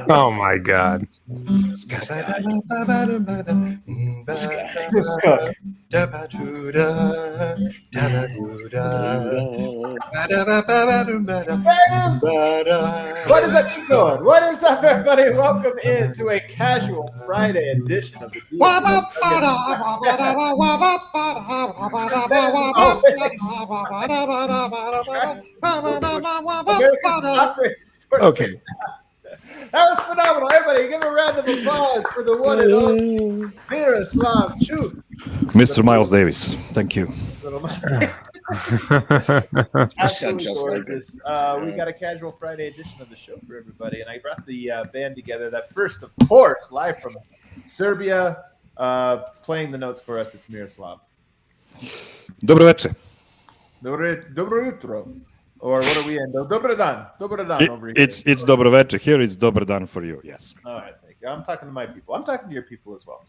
Oh my God. This cook. What is up, keep going? What is up, everybody? Welcome into a casual Friday edition of the Okay. That was phenomenal. Everybody, give a round of applause for the one and only Miroslav Chuk. Mr. Miles Davis, thank you. Absolutely gorgeous. We got a casual Friday edition of the show for everybody, and I brought the band together. That first, of course, live from Serbia, playing the notes for us. It's Miroslav. Dobro večer. Dobro jutro. Or what are we in? Dobro dan. Dobro dan over here. It's dobro večer. Here it's dobro dan for you. Yes. All right, thank you. I'm talking to my people. I'm talking to your people as well.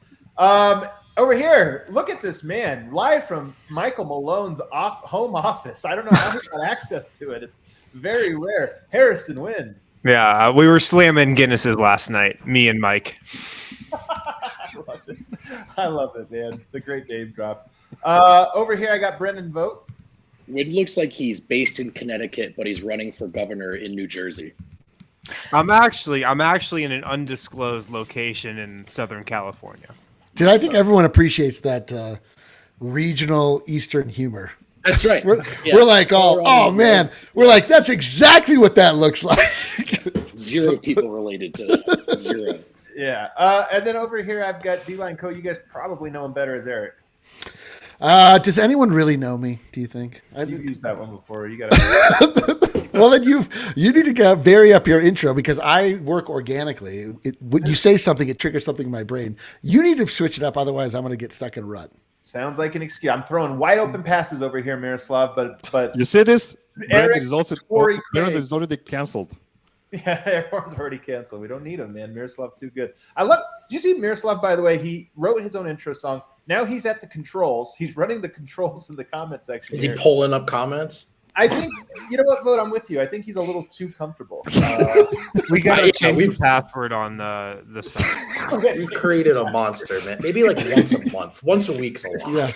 Over here, look at this man, live from Michael Malone's home office. I don't know how he got access to it. It's very rare. Harrison Wynn. Yeah, we were slamming Guinnesses last night, me and Mike. I love it, man. The great name drop. Over here, I got Brendan Vogt. It looks like he's based in Connecticut, but he's running for governor in New Jersey. I'm actually in an undisclosed location in Southern California. Dude, I think everyone appreciates that regional Eastern humor. That's right. We're like, oh man, we're like, that's exactly what that looks like. Zero people related to that. Zero. Yeah. And then over here, I've got D-Line Co. You guys probably know him better as Eric. Does anyone really know me, do you think? You've used that one before. You got Well, then you need to vary up your intro because I work organically. When you say something, it triggers something in my brain. You need to switch it up, otherwise I'm going to get stuck in a rut. Sounds like an excuse. I'm throwing wide open passes over here, Miroslav, but You see this? Eric is also Corey is already canceled. Yeah, everyone's already canceled. We don't need him, man. Miroslav too good. Did you see Miroslav, by the way? He wrote his own intro song. Now he's at the controls. He's running the controls in the comment section. Is he pulling up comments? I think, you know what, Vogt, I'm with you. I think he's a little too comfortable. We got to change the password on the site. We created a monster, man. Maybe like once a month. Once a week's a lot.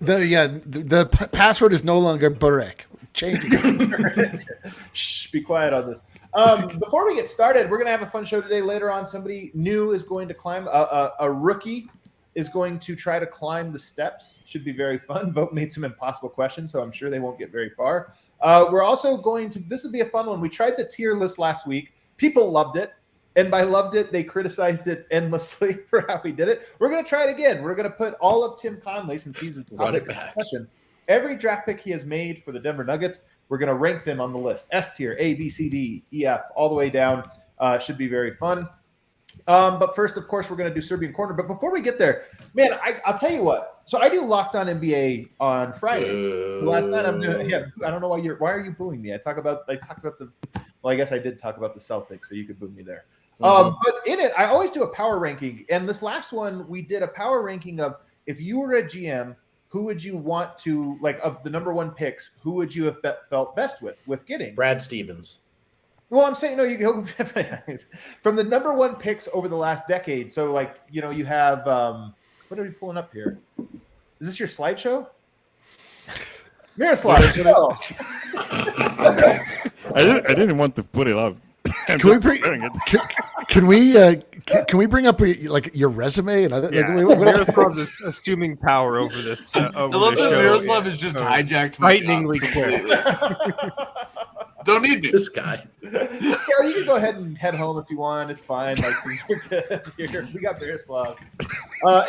The password is no longer Burek. Change it. Shh, be quiet on this. Before we get started, we're going to have a fun show today. Later on, somebody new is going to climb. A rookie is going to try to climb the steps. Should be very fun. Vogt made some impossible questions, so I'm sure they won't get very far. We're also going to – this would be a fun one. We tried the tier list last week. People loved it. And by loved it, they criticized it endlessly for how we did it. We're going to try it again. We're going to put all of Tim Connelly, since he's a topic of discussion, every draft pick he has made for the Denver Nuggets, we're going to rank them on the list. S tier, A, B, C, D, E, F, all the way down. Should be very fun. But first, of course, we're going to do Serbian Corner. But before we get there, man, I'll tell you what. So I do Locked On NBA on Fridays. Last night I'm doing. Yeah, I don't know why are you booing me? I talked about the. Well, I guess I did talk about the Celtics, so you could boo me there. But in it, I always do a power ranking, and this last one we did a power ranking of if you were a GM, who would you want to of the number one picks? Who would you have felt best with getting? Brad Stevens. Well, I'm saying, no, you go from the number one picks over the last decade. So, you have what are we pulling up here? Is this your slideshow? Miroslav. I didn't want to put it up. Can we bring up your resume and other? Miroslav is assuming power over this. I love that Miroslav is just hijacked my frighteningly quick. Don't need me. This guy. Yeah, you can go ahead and head home if you want. It's fine. You're good. We got Miroslav.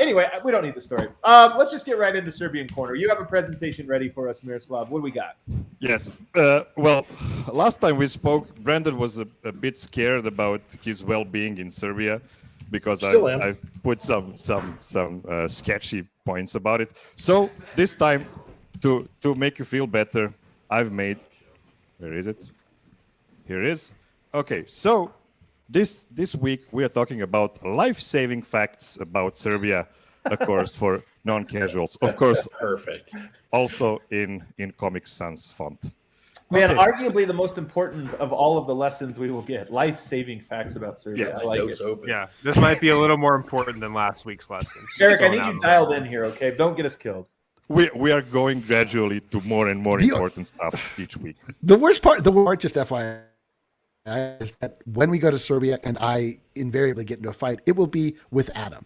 Anyway, we don't need the story. Let's just get right into Serbian Corner. You have a presentation ready for us, Miroslav. What do we got? Yes. Well, last time we spoke, Brandon was a bit scared about his well-being in Serbia because I've put some sketchy points about it. So this time, to make you feel better, I've made. Where is it? Here it is. Okay, so this week we are talking about life-saving facts about Serbia, of course, for non-casuals. Of course, perfect. Also in Comic Sans font. Man, Okay. arguably the most important of all of the lessons we will get: life-saving facts about Serbia. Yes. I like Notes it. open. Yeah, this might be a little more important than last week's lesson. Eric, I Going need out you on a dialed limb. in here, okay? Don't get us killed. We are going gradually to more and more The- important stuff each week. The worst part, just FYI, is that when we go to Serbia and I invariably get into a fight, it will be with Adam.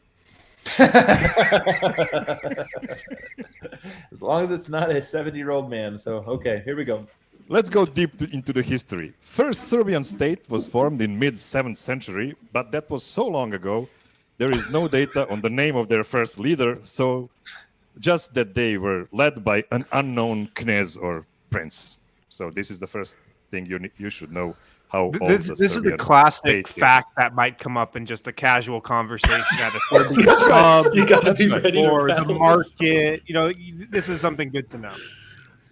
As long as it's not a 70-year-old man. So, okay, here we go. Let's go deep into the history. First Serbian state was formed in mid-7th century, but that was so long ago, there is no data on the name of their first leader, so just that they were led by an unknown knez or prince. So this is the first thing you should know. How old This the is the Serbian classic state is. fact that might come up in just a casual conversation at a Serbian pub You gotta be ready to or the battle market. You know, this is something good to know.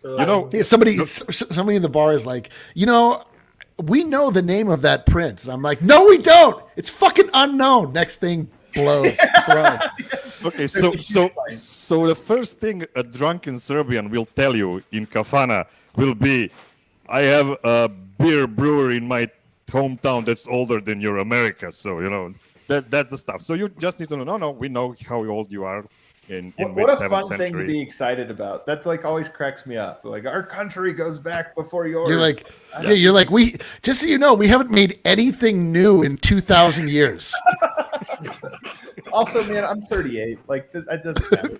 You know, Yeah, somebody in the bar is like, we know the name of that prince. And I'm like, no, we don't. It's fucking unknown. Next thing blows. Thrown. okay, so the first thing a drunken Serbian will tell you in kafana will be, I have a beer brewery in my hometown that's older than your America. So, that's the stuff. So you just need to know, no, we know how old you are in What a mid-7th fun century. thing to be excited about. That's like always cracks me up. Like, our country goes back before yours. You're like, you're like, we, just so you know, we haven't made anything new in 2,000 years. Also, man, I'm 38. Like, that doesn't matter.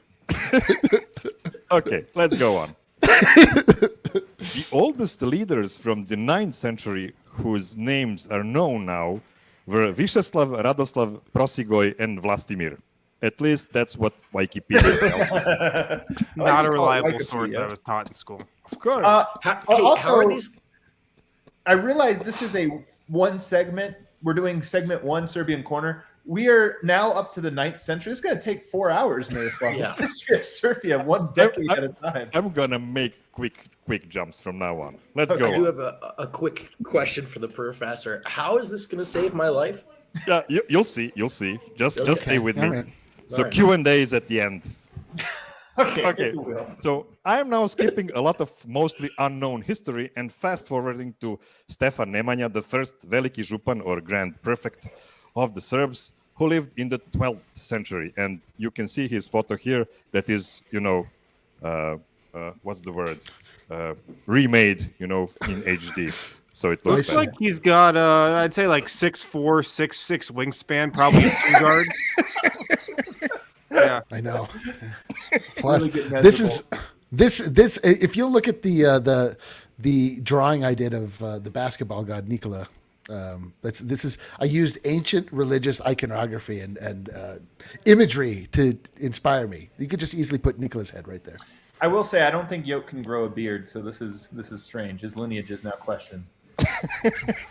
Okay, let's go on. The oldest leaders from the 9th century whose names are known now were Vyacheslav, Radoslav, Prosigoj, and Vlastimir. At least that's what Wikipedia tells me. Not a call it reliable Wikipedia. source that I was taught in school. Of course. How are these? I realize this is a one segment. We're doing segment 1, Serbian Corner. We are now up to the 9th century. It's going to take 4 hours, Miroslav. Yeah. History of Serbia, one decade at a time. I'm gonna make quick jumps from now on. Let's I go do on. have a quick question for the professor. How is this going to save my life? Yeah, you'll see. Just stay with me. All right. So All right. Q&A is at the end. Okay. So I am now skipping a lot of mostly unknown history and fast forwarding to Stefan Nemanja, the first Veliki Župan or Grand Prefect of the Serbs, who lived in the 12th century. And you can see his photo here that is, what's the word? Remade, in HD. So it looks Looks like he's got, I'd say like 6'4", 6'6" wingspan, probably a two guard. Yeah. I know. Plus, Really good this is this. If you look at the drawing I did of the basketball god Nikola, I used ancient religious iconography and imagery to inspire me. You could just easily put Nikola's head right there. I will say I don't think Yoke can grow a beard, so this is strange. His lineage is now questioned.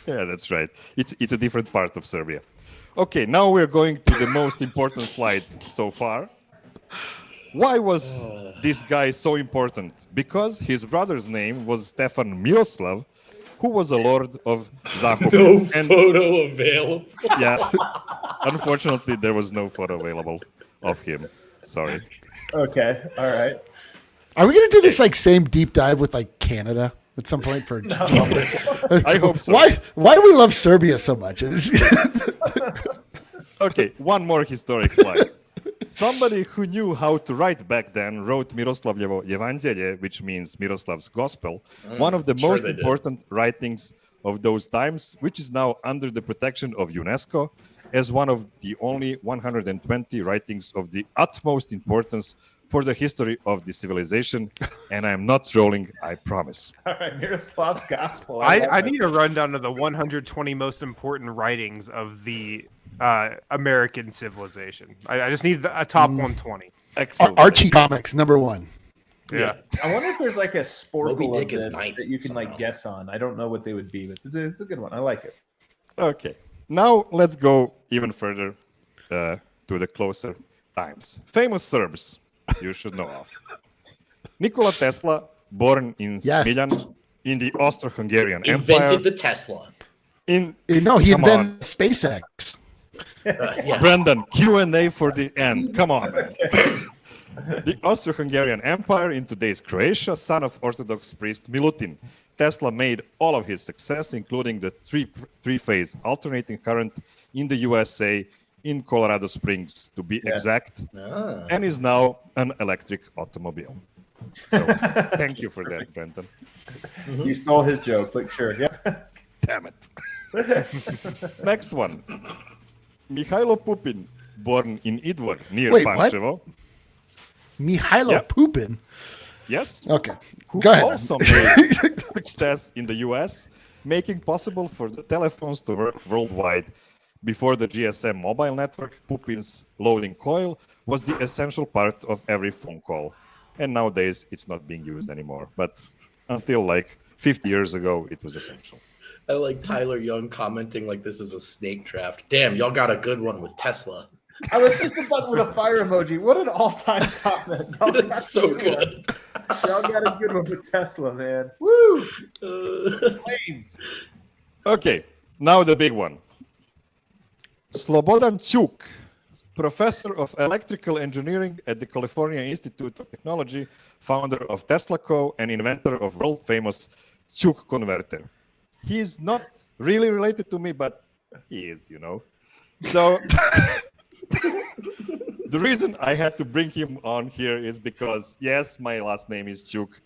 Yeah, that's right. It's a different part of Serbia. Okay, now we're going to the most important slide so far. Why was this guy so important? Because his brother's name was Stefan Miroslav, who was a lord of Zahumlje. No And photo available. yeah, unfortunately, there was no photo available of him. Sorry. Okay, all right. Are we gonna do this like same deep dive with like Canada at some point for? I hope so. Why do we love Serbia so much? Okay, one more historic slide. Somebody who knew how to write back then wrote Miroslavljevo Evangelje, which means Miroslav's Gospel, one of the sure most they did. important writings of those times, which is now under the protection of UNESCO as one of the only 120 writings of the utmost importance for the history of the civilization. And I'm not trolling, I promise. All right, Miroslav's Gospel. I need a rundown of the 120 most important writings of the American civilization. I just need a top 120. Excellent. Archie Comics #1. Yeah. I wonder if there's like a Moby sporkle of Dick is this ninth that you can like somehow. guess on. I don't know what they would be, but it's a good one. I like it. Okay, now let's go even further to the closer times. Famous Serbs you should know of. Nikola Tesla, born in Yes. Smiljan in the Austro-Hungarian Invented Empire. the Tesla. No, he Come on. invented SpaceX. Yeah. Brendan, Q&A for the end. Come on, man. The Austro-Hungarian Empire in today's Croatia, son of Orthodox priest Milutin. Tesla made all of his success, including the three-phase alternating current in the USA, in Colorado Springs, to be exact, and is now an electric automobile. So thank you for that, Brendan. You stole his joke, but sure. Yeah. Damn it. Next one. Mikhailo Pupin, born in Idvor, near Pančevo. Mihailo Pupin? Yes. Okay. Who Go ahead. also made success in the US, making possible for the telephones to work worldwide. Before the GSM mobile network, Pupin's loading coil was the essential part of every phone call. And nowadays, it's not being used anymore. But until like 50 years ago, it was essential. I like Tyler Young commenting like this is a snake draft. Damn, y'all got a good one with Tesla. I was just about with a fire emoji. What an all-time comment. It's so good. Y'all got a good one with Tesla, man. Woo! Flames. Okay, now the big one. Slobodan Čuk, professor of electrical engineering at the California Institute of Technology, founder of Tesla Co. and inventor of world-famous Čuk converter. He is not really related to me, but he is, you know. So the reason I had to bring him on here is because, yes, my last name is Čuk,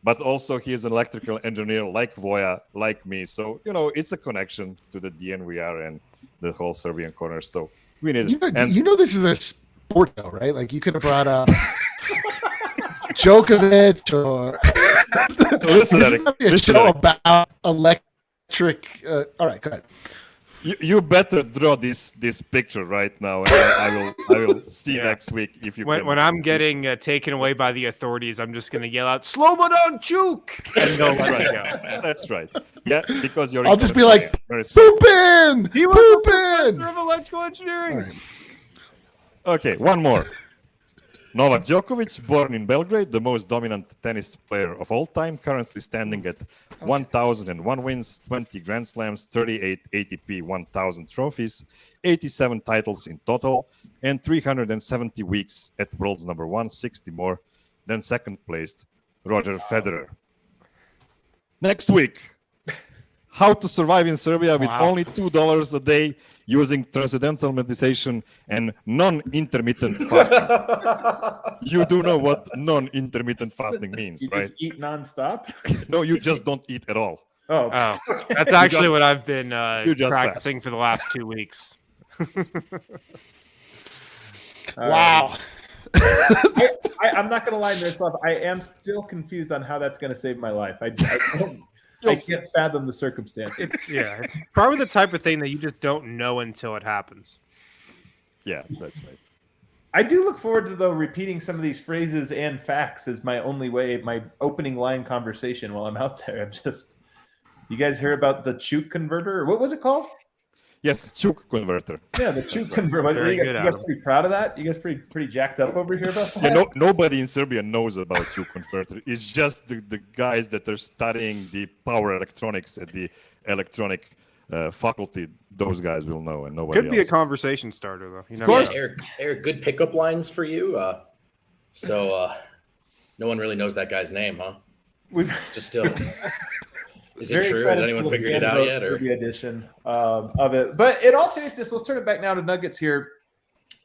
but also he is an electrical engineer like Voja, like me. So, you know, it's a connection to the DNVR and the whole Serbian corner. So we need it. You know this is a sport show, right? Like you could have brought up Djokovic or listen, this is gonna be a show about electric. All right, go ahead. You better draw this picture right now, and I will see you next week if you. When I'm getting taken away by the authorities, I'm just gonna yell out "Slobodan Čuk" and go let me go. That's right. Yeah, because you're. I'll just be like, "Poopin! He was a professor of electrical engineering." Right. Okay, one more. Novak Djokovic, born in Belgrade, the most dominant tennis player of all time, currently standing at 1,001 wins, 20 Grand Slams, 38 ATP 1,000 trophies, 87 titles in total, and 370 weeks at world's number 1, 60 more than second-placed Roger Federer. Next week, how to survive in Serbia with only $2 a day using transcendental meditation and non-intermittent fasting. You do know what non-intermittent fasting means, you right? Just eat nonstop? No, you just don't eat at all. Oh. That's actually what I've been practicing for the last 2 weeks. Wow. I'm not going to lie, Miroslav. I am still confused on how that's going to save my life. I can't fathom the circumstances. It's probably the type of thing that you just don't know until it happens. Yeah, that's right. I do look forward to, though, repeating some of these phrases and facts as my only way, my opening line conversation while I'm out there. You guys hear about the Čuk converter? Or what was it called? Yes, Čuk converter. Yeah, the Čuk converter. You guys pretty proud of that? You guys pretty jacked up over here about that? Yeah, nobody in Serbia knows about Čuk converter. It's just the guys that are studying the power electronics at the electronic faculty. Those guys will know, and nobody Could be else. a conversation starter, though. Of course. Eric, good pickup lines for you. So no one really knows that guy's name, huh? Just still... Is it true? Has anyone figured it out yet? Or? Edition of it. But in all seriousness, let's turn it back now to Nuggets here.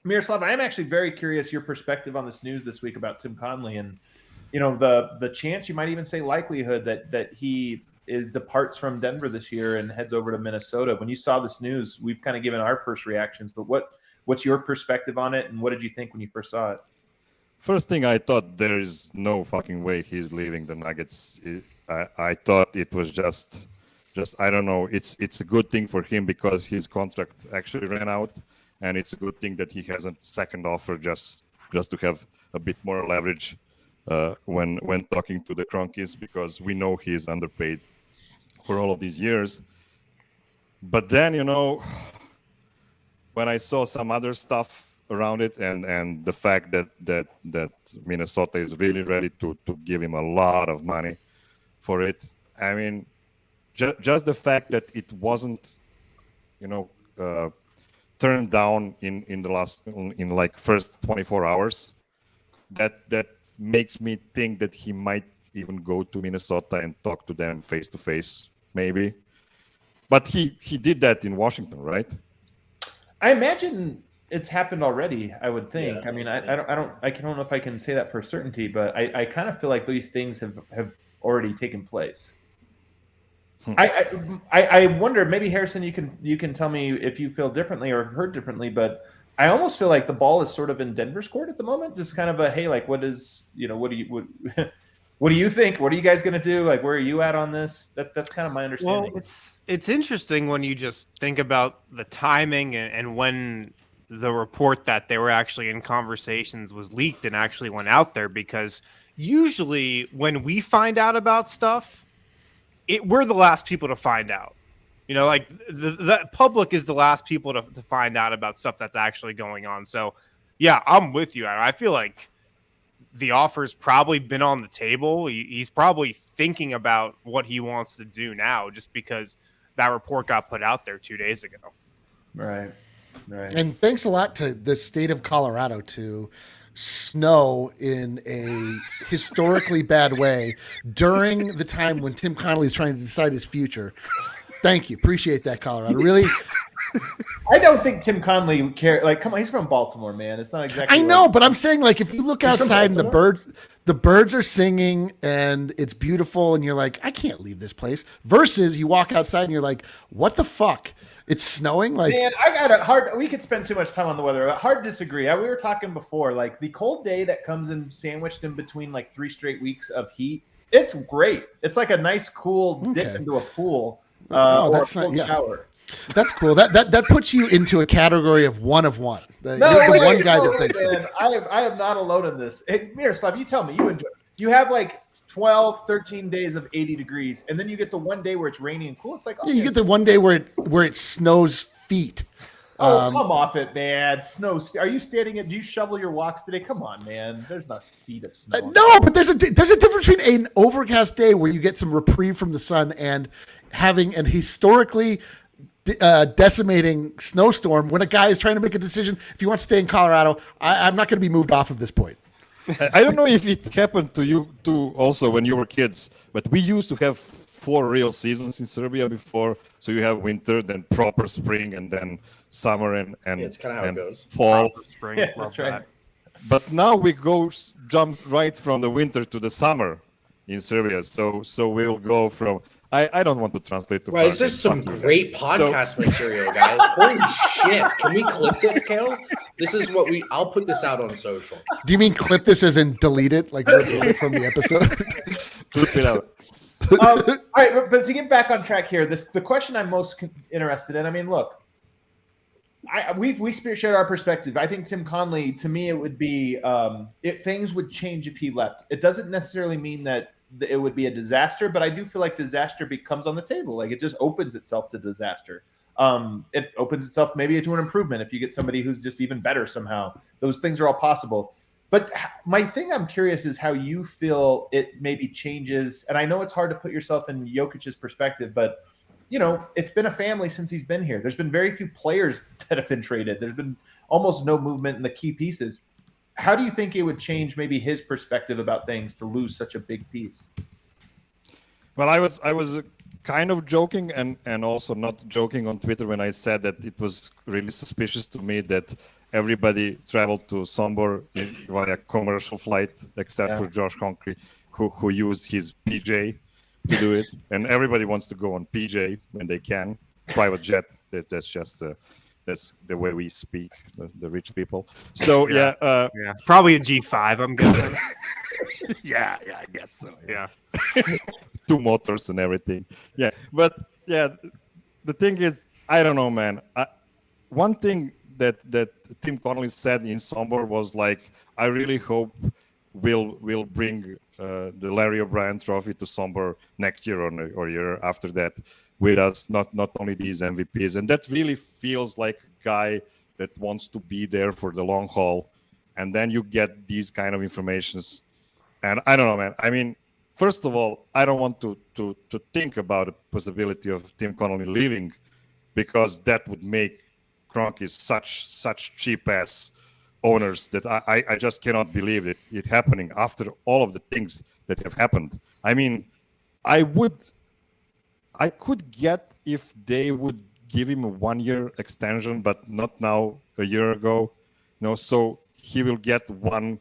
Miroslav, I am actually very curious your perspective on this news this week about Tim Connelly and, you know, the chance, you might even say likelihood that he departs from Denver this year and heads over to Minnesota. When you saw this news, we've kind of given our first reactions, but what's your perspective on it, and what did you think when you first saw it? First thing, I thought there is no fucking way he's leaving the Nuggets. I thought it was just I don't know. It's a good thing for him because his contract actually ran out, and it's a good thing that he has a second offer just to have a bit more leverage when talking to the Cronkies, because we know he is underpaid for all of these years. But then, you know, when I saw some other stuff around it and the fact that Minnesota is really ready to give him a lot of money for it. I mean, just the fact that it wasn't, you know, turned down in like first 24 hours, that makes me think that he might even go to Minnesota and talk to them face to face, maybe. But he did that in Washington, right? I imagine it's happened already. I would think. Yeah, I mean, I don't know if I can say that for certainty, but I kind of feel like these things have already taken place. I wonder, maybe Harrison, you can tell me if you feel differently or heard differently, but I almost feel like the ball is sort of in Denver's court at the moment. Just kind of a, hey, like, what do you think? What are you guys going to do? Like, where are you at on this? That's kind of my understanding. Well, it's interesting when you just think about the timing and when the report that they were actually in conversations was leaked and actually went out there, because usually when we find out about stuff, we're the last people to find out. You know, like the public is the last people to find out about stuff that's actually going on. So, yeah, I'm with you. I feel like the offer's probably been on the table. He's probably thinking about what he wants to do now, just because that report got put out there 2 days ago. Right. And thanks a lot to the state of Colorado to snow in a historically bad way during the time when Tim Connelly is trying to decide his future. Thank you. Appreciate that, Colorado. Really. I don't think Tim Connelly cares. Like, come on, he's from Baltimore, man. It's not exactly. I know, but I'm saying, like, if you look outside and the birds are singing and it's beautiful, and you're like, I can't leave this place. Versus you walk outside and you're like, what the fuck? It's snowing. Like, man, I got a hard. We could spend too much time on the weather. Hard disagree. We were talking before, like the cold day that comes in sandwiched in between like 3 straight weeks of heat. It's great. It's like a nice cool dip into a pool. That's not. Yeah. Shower. That's cool. That puts you into a category of one. You're the one guy that thinks that. I am not alone in this. Hey, Miroslav, you tell me. You enjoy. You have like 12, 13 days of 80 degrees, and then you get the one day where it's rainy and cool. It's like, you get the one day where it snows feet. Oh, come off it, man. Snows. Are you standing it? Do you shovel your walks today? Come on, man. There's not feet of snow. No, but there's a difference between an overcast day where you get some reprieve from the sun and having an historically decimating snowstorm when a guy is trying to make a decision if he wants to stay in Colorado. I'm not going to be moved off of this point. I don't know if it happened to you too also when you were kids, but we used to have 4 real seasons in Serbia before. So you have winter, then proper spring, and then summer and it's kind of how it goes. Fall. Spring, yeah, that's right. But now we jump right from the winter to the summer in Serbia. So we'll go from. I don't want to translate to. Right, it's just some great podcast material, guys. Holy shit! Can we clip this, Kel? This is what I'll put this out on social. Do you mean clip this as in delete it, like remove it from the episode? Clip it out. All right, but to get back on track here, the question I'm most interested in. I mean, look, we shared our perspective. I think Tim Connelly, to me, it would be things would change if he left. It doesn't necessarily mean that it would be a disaster, but I do feel like disaster becomes on the table. Like it just opens itself to disaster. It opens itself maybe to an improvement if you get somebody who's just even better somehow. Those things are all possible. But my thing I'm curious is how you feel it maybe changes. And I know it's hard to put yourself in Jokic's perspective, but it's been a family since he's been here. There's been very few players that have been traded. There's been almost no movement in the key pieces. How do you think it would change maybe his perspective about things to lose such a big piece? Well, I was kind of joking and also not joking on Twitter when I said that it was really suspicious to me that everybody traveled to Sombor via commercial flight except for Josh Conklin, who used his PJ to do it, and everybody wants to go on PJ when they can. Private jet. That's just that's the way we speak, the rich people. So yeah, probably a G5. I'm guessing. yeah, I guess so. Yeah, 2 motors and everything. Yeah, but yeah, the thing is, I don't know, man. One thing that Tim Connelly said in Sombor was like, I really hope we'll bring the Larry O'Brien Trophy to Sombor next year or year after that with us, not only these MVPs. And that really feels like a guy that wants to be there for the long haul. And then you get these kind of informations. And I don't know, man. I mean, first of all, I don't want to think about the possibility of Tim Connelly leaving, because that would make Kroenkes such cheap-ass owners that I just cannot believe it happening after all of the things that have happened. I mean, I could get if they would give him a 1-year extension, but not now, a year ago. So he will get one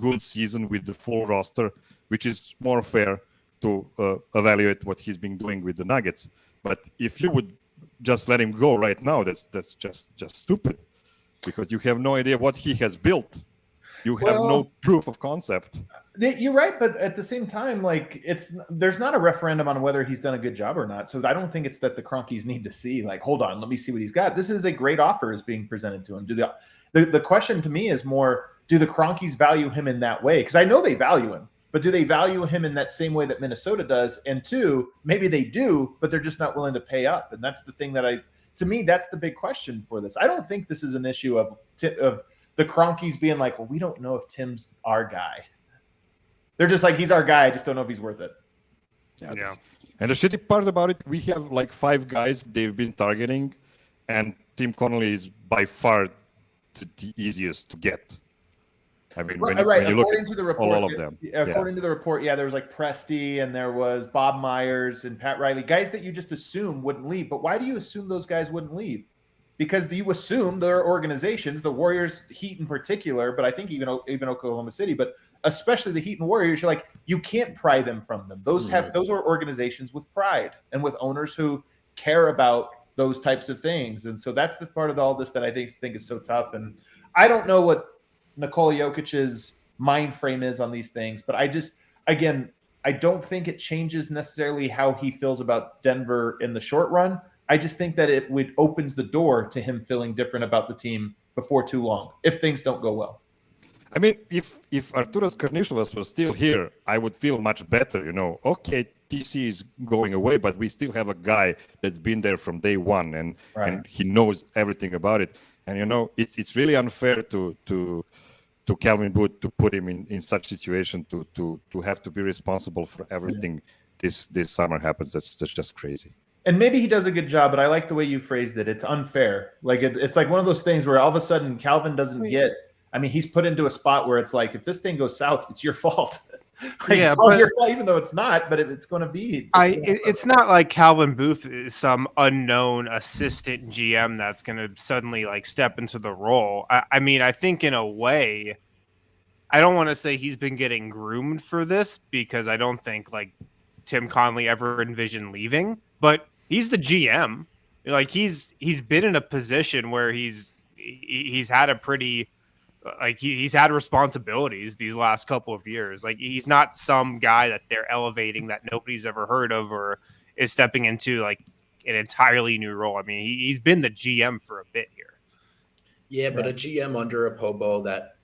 good season with the full roster, which is more fair to evaluate what he's been doing with the Nuggets. But if you would just let him go right now, that's just stupid, because you have no idea what he has built. You have no proof of concept. You're right, but at the same time, like there's not a referendum on whether he's done a good job or not. So I don't think it's that the Cronkies need to see, like, hold on, let me see what he's got. This is a great offer is being presented to him. The question to me is more, do the Cronkies value him in that way? Because I know they value him, but do they value him in that same way that Minnesota does? And two, maybe they do, but they're just not willing to pay up. And that's the thing to me, that's the big question for this. I don't think this is an issue of the Cronkies being like, well, we don't know if Tim's our guy. They're just like, he's our guy. I just don't know if he's worth it. Yeah. And the shitty part about it, we have like 5 guys they've been targeting, and Tim Connelly is by far the easiest to get. I mean, when you look at all of them. According to the report, there was like Presti and there was Bob Myers and Pat Riley, guys that you just assume wouldn't leave. But why do you assume those guys wouldn't leave? Because you assume their organizations, the Warriors, Heat in particular, but I think even Oklahoma City, but especially the Heat and Warriors, you're like, you can't pry them from them. Those are organizations with pride and with owners who care about those types of things. And so that's the part of all this that I think is so tough. And I don't know what Nikola Jokic's mind frame is on these things, but I don't think it changes necessarily how he feels about Denver in the short run. I just think that it opens the door to him feeling different about the team before too long, if things don't go well. I mean, if Arturas Karnisovas was still here, I would feel much better, Okay, TC is going away, but we still have a guy that's been there from day one, and he knows everything about it. And, it's really unfair to Calvin Booth to put him in such situation to have to be responsible for everything this summer happens. That's just crazy. And maybe he does a good job, but I like the way you phrased it. It's unfair. Like it's like one of those things where all of a sudden Calvin doesn't get. I mean, he's put into a spot where it's like, if this thing goes south, it's your fault. It's all your fault, even though it's not. But it's going to be. It's not like Calvin Booth is some unknown assistant GM that's going to suddenly like step into the role. I mean, I think in a way, I don't want to say he's been getting groomed for this, because I don't think like Tim Connelly ever envisioned leaving. But he's the GM. Like he's been in a position where he's had a pretty he's had responsibilities these last couple of years. Like he's not some guy that they're elevating that nobody's ever heard of or is stepping into like an entirely new role. I mean, he's been the GM for a bit here. Yeah, but a GM under a Pobo that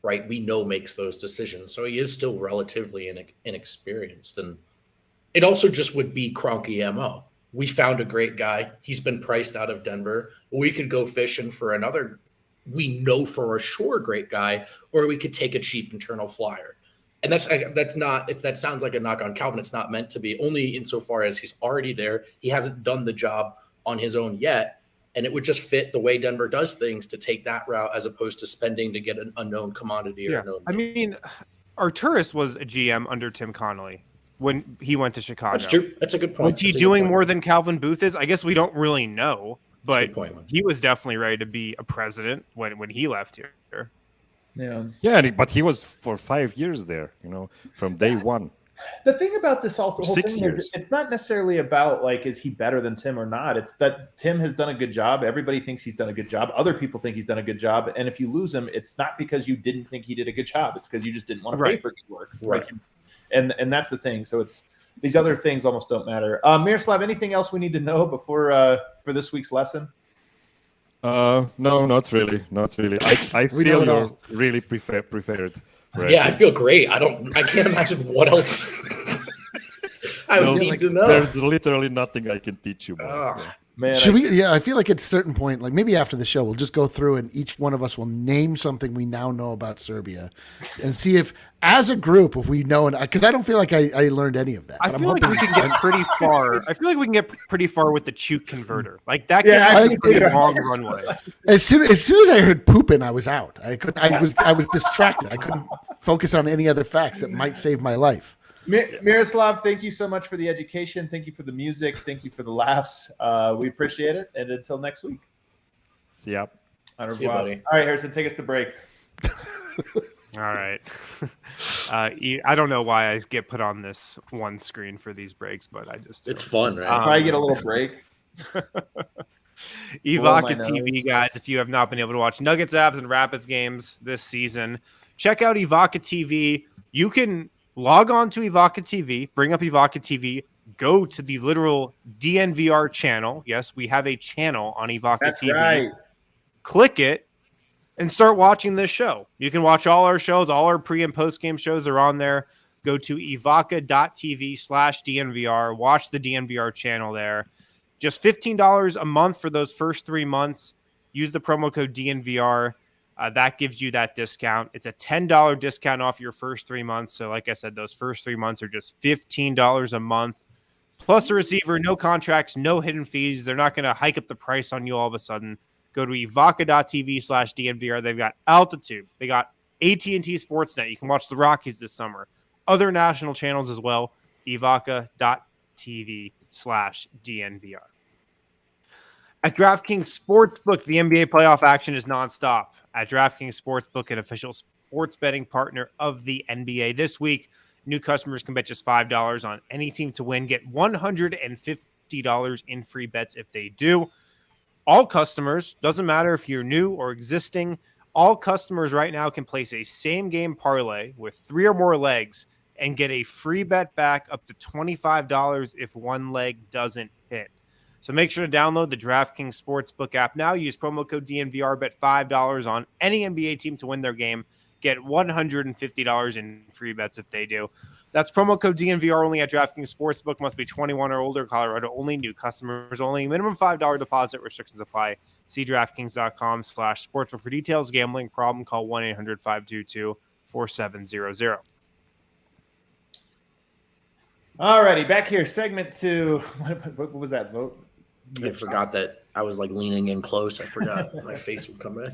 we know makes those decisions. So he is still relatively inexperienced, and it also just would be Kroenke MO. We found a great guy. He's been priced out of Denver. We could go fishing for another, we know for a sure, great guy, or we could take a cheap internal flyer. And that's not, if that sounds like a knock on Calvin, it's not meant to be, only insofar as he's already there. He hasn't done the job on his own yet. And it would just fit the way Denver does things to take that route as opposed to spending to get an unknown commodity or unknown. I mean, Arturas was a GM under Tim Connelly when he went to Chicago. That's true. That's a good point. Was he doing more than Calvin Booth is? I guess we don't really know, but he was definitely ready to be a president when he left here. Yeah, but he was for 5 years there, from day one. The thing about this whole 6 thing years. is it's not necessarily about like, is he better than Tim or not? It's that Tim has done a good job. Everybody thinks he's done a good job. Other people think he's done a good job. And if you lose him, it's not because you didn't think he did a good job. It's because you just didn't want to pay for good work. Right. And that's the thing. So it's these other things almost don't matter. Miroslav, anything else we need to know before for this week's lesson? No, not really. I feel you're really prepared. Right? Yeah, I feel great. I can't imagine what else I would need to know. There's literally nothing I can teach you about. Man, I feel like at a certain point, like maybe after the show, we'll just go through and each one of us will name something we now know about Serbia and see if, as a group, if we know, because I don't feel like I learned any of that. I feel like we can get pretty far. I feel like we can get pretty far with the Chute converter. Like that gets a pretty long runway. As soon as I heard pooping, I was out. I was distracted. I couldn't focus on any other facts that might save my life. Miroslav, thank you so much for the education. Thank you for the music. Thank you for the laughs. We appreciate it. And until next week. Yep. See you, buddy. All right, Harrison, take us to break. All right. I don't know why I get put on this one screen for these breaks, but I just do. It's fun, right? Probably get a little break. Evoca TV, guys, if you have not been able to watch Nuggets, Avs, and Rapids games this season, check out Evoca TV. You can log on to Evoca TV, bring up Evoca TV, go to the literal DNVR channel. Yes, we have a channel on Evoca TV. Right. Click it and start watching this show. You can watch all our shows. All our pre and post game shows are on there. Go to evoca.tv/DNVR. Watch the DNVR channel there. Just $15 a month for those first 3 months. Use the promo code DNVR. That gives you that discount. It's a $10 discount off your first 3 months. So like I said, those first 3 months are just $15 a month. Plus a receiver, no contracts, no hidden fees. They're not going to hike up the price on you all of a sudden. Go to evoca.tv/DNVR. They've got Altitude. They got AT&T Sportsnet. You can watch the Rockies this summer. Other national channels as well. evoca.tv/DNVR. At DraftKings Sportsbook, the NBA playoff action is nonstop. At DraftKings Sportsbook, an official sports betting partner of the NBA. This week, new customers can bet just $5 on any team to win. Get $150 in free bets if they do. All customers, doesn't matter if you're new or existing, all customers right now can place a same-game parlay with 3 or more legs and get a free bet back up to $25 if one leg doesn't hit. So make sure to download the DraftKings Sportsbook app now. Use promo code DNVR. Bet $5 on any NBA team to win their game. Get $150 in free bets if they do. That's promo code DNVR only at DraftKings Sportsbook. Must be 21 or older. Colorado only. New customers only. Minimum $5 deposit. Restrictions apply. See DraftKings.com/sportsbook for details. Gambling problem? Call 1-800-522-4700. All righty, back here. Segment 2. What was that vote? I forgot that I was like leaning in close. I forgot my face would come back.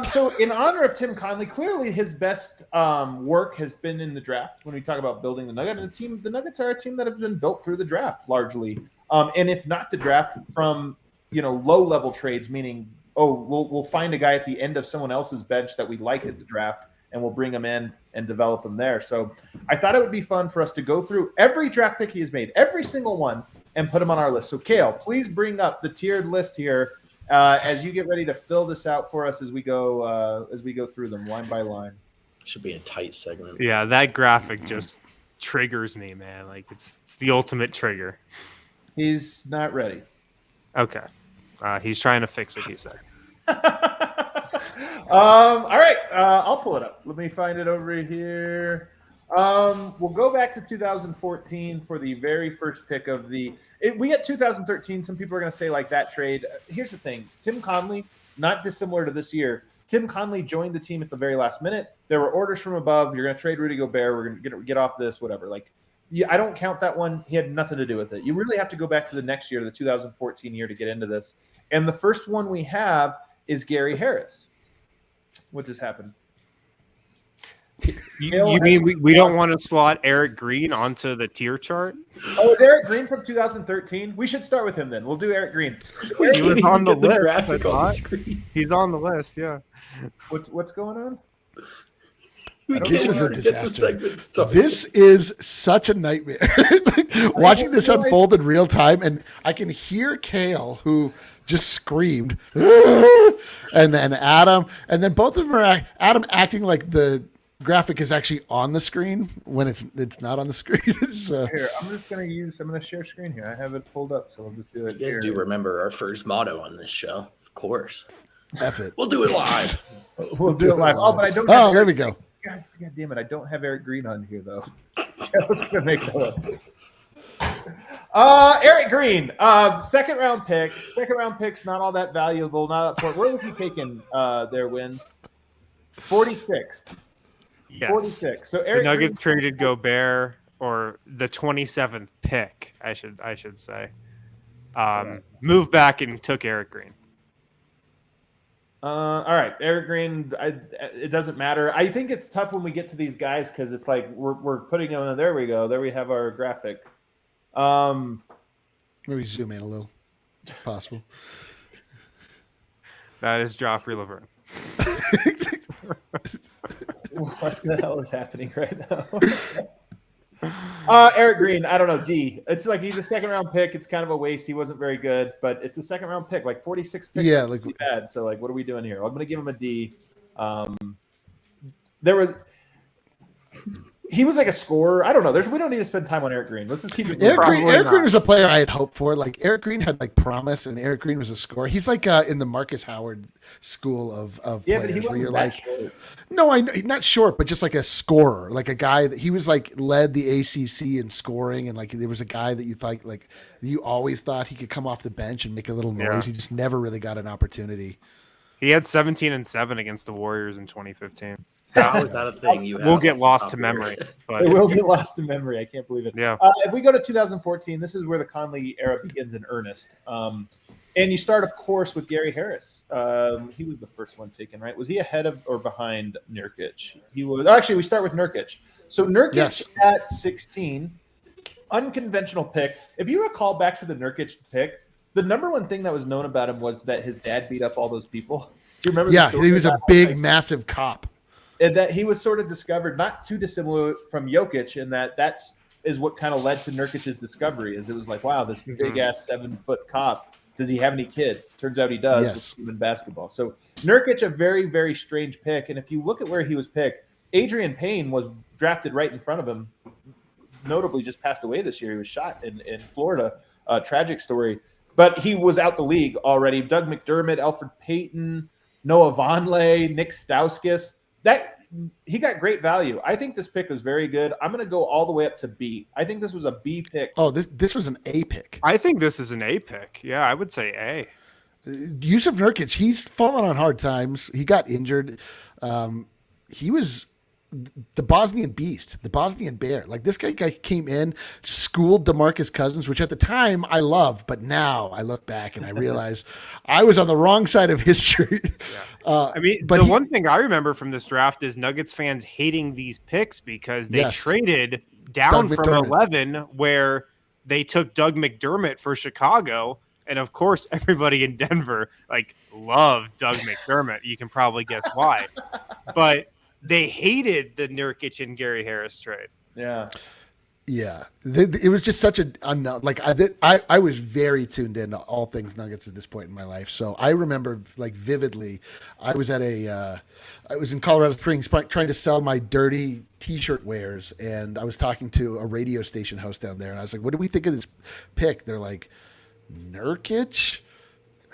So in honor of Tim Connelly, clearly his best work has been in the draft. When we talk about building the Nuggets, the Nuggets are a team that have been built through the draft largely. And if not the draft, from low level trades, meaning we'll find a guy at the end of someone else's bench that we like at the draft, and we'll bring him in and develop him there. So I thought it would be fun for us to go through every draft pick he has made, every single one, and put him on our list. So Kale, please bring up the tiered list here. As you get ready to fill this out for us as we go through them line by line. Should be a tight segment. Yeah, that graphic just triggers me, man. Like it's the ultimate trigger. He's not ready. Okay. He's trying to fix it, he said. All right. I'll pull it up. Let me find it over here. We'll go back to 2014 for the very first pick of we get 2013. Some people are going to say like that trade. Here's the thing. Tim Connelly, not dissimilar to this year. Tim Connelly joined the team at the very last minute. There were orders from above. You're going to trade Rudy Gobert. We're going to get off this, whatever. Like, I don't count that one. He had nothing to do with it. You really have to go back to the next year, the 2014 year, to get into this. And the first one we have is Gary Harris. What just happened? You mean we don't want to slot Eric Green onto the tier chart? Oh, is Eric Green from 2013? We should start with him then. We'll do Eric Green. He was on the list. He's on the list, yeah. What's going on? This is a disaster. This is such a nightmare. Watching this unfold in real time, and I can hear Kale, who just screamed, and then Adam, and then both of them are Adam acting like the graphic is actually on the screen when it's not on the screen. So. Here, I'm going to share screen here. I have it pulled up, so we'll just do it. You guys do remember our first motto on this show, of course. F it. We'll do it live. We'll do it live. Oh, but I don't. Oh, there we go. God damn it! I don't have Eric Green on here though. Let's go make that up. Eric Green, second round pick. Second round pick's not all that valuable. Not that important. Where was he taken? Their win, 46th. Yes. 46. So Eric the Nuggets Green traded Gobert, or the 27th pick, I should say. Moved back and took Eric Green. All right, Eric Green. It doesn't matter. I think it's tough when we get to these guys because it's like we're putting them in. There we go. There we have our graphic. Maybe zoom in a little, if possible. That is Joffrey Laverne. What the hell is happening right now? Eric Green, I don't know. D. It's like he's a second-round pick. It's kind of a waste. He wasn't very good, but it's a second-round pick, like 46 picks. Yeah, like bad. So like, what are we doing here? I'm going to give him a D. He was like a scorer. I don't know. We don't need to spend time on Eric Green. Let's just keep it. Eric Green was a player I had hoped for. Like Eric Green had like promise, and Eric Green was a scorer. He's like in the Marcus Howard school of players. But he wasn't where you're that like, short. no, I know not short, but just like a scorer, like a guy that he was like led the ACC in scoring, and like there was a guy that you thought like you always thought he could come off the bench and make a little noise. Yeah. He just never really got an opportunity. He had 17 and 7 against the Warriors in 2015. How is that a thing? You have We'll get lost off to your- memory. But It will get lost to memory. I can't believe it. Yeah. If we go to 2014, this is where the Conley era begins in earnest. And you start, of course, with Gary Harris. He was the first one taken, right? Was he ahead of or behind Nurkic? He was. Actually, we start with Nurkic. So Nurkic Yes. at 16, unconventional pick. If you recall back to the Nurkic pick, the number one thing that was known about him was that his dad beat up all those people. Do you remember? the Yeah, story he was a about, big, like, massive cop. and that he was sort of discovered, not too dissimilar from Jokic, in that is what kind of led to Nurkic's discovery. Is it was like, wow, this big ass 7-foot cop. Does he have any kids? Turns out he does. Yes. In basketball. So Nurkic, a very, very strange pick. And if you look at where he was picked, Adrian Payne was drafted right in front of him. Notably, just passed away this year. He was shot in Florida. Tragic story. But he was out the league already. Doug McDermott, Alfred Payton, Noah Vonleh, Nick Stauskas. He got great value. I think this pick was very good. I'm going to go all the way up to B. I think this was a B pick. Oh, this was an A pick. I think this is an A pick. Yeah, I would say A. Yusuf Nurkic, he's fallen on hard times. He got injured. He was the Bosnian beast, the Bosnian bear. Like this guy came in, schooled DeMarcus Cousins, which at the time I loved, but now I look back and I realize I was on the wrong side of history. I mean, but the one thing I remember from this draft is Nuggets fans hating these picks because they traded down Doug from McDermott. 11 where they took Doug McDermott for Chicago. And of course, everybody in Denver loved Doug McDermott. You can probably guess why. But they hated the Nurkic and Gary Harris trade. Yeah. Yeah, it was just such a unknown. Like I was very tuned in to all things Nuggets at this point in my life. So I remember vividly, I was at I was in Colorado Springs trying to sell my dirty T-shirt wares, and I was talking to a radio station host down there, and I was like, "What do we think of this pick?" They're like, "Nurkic."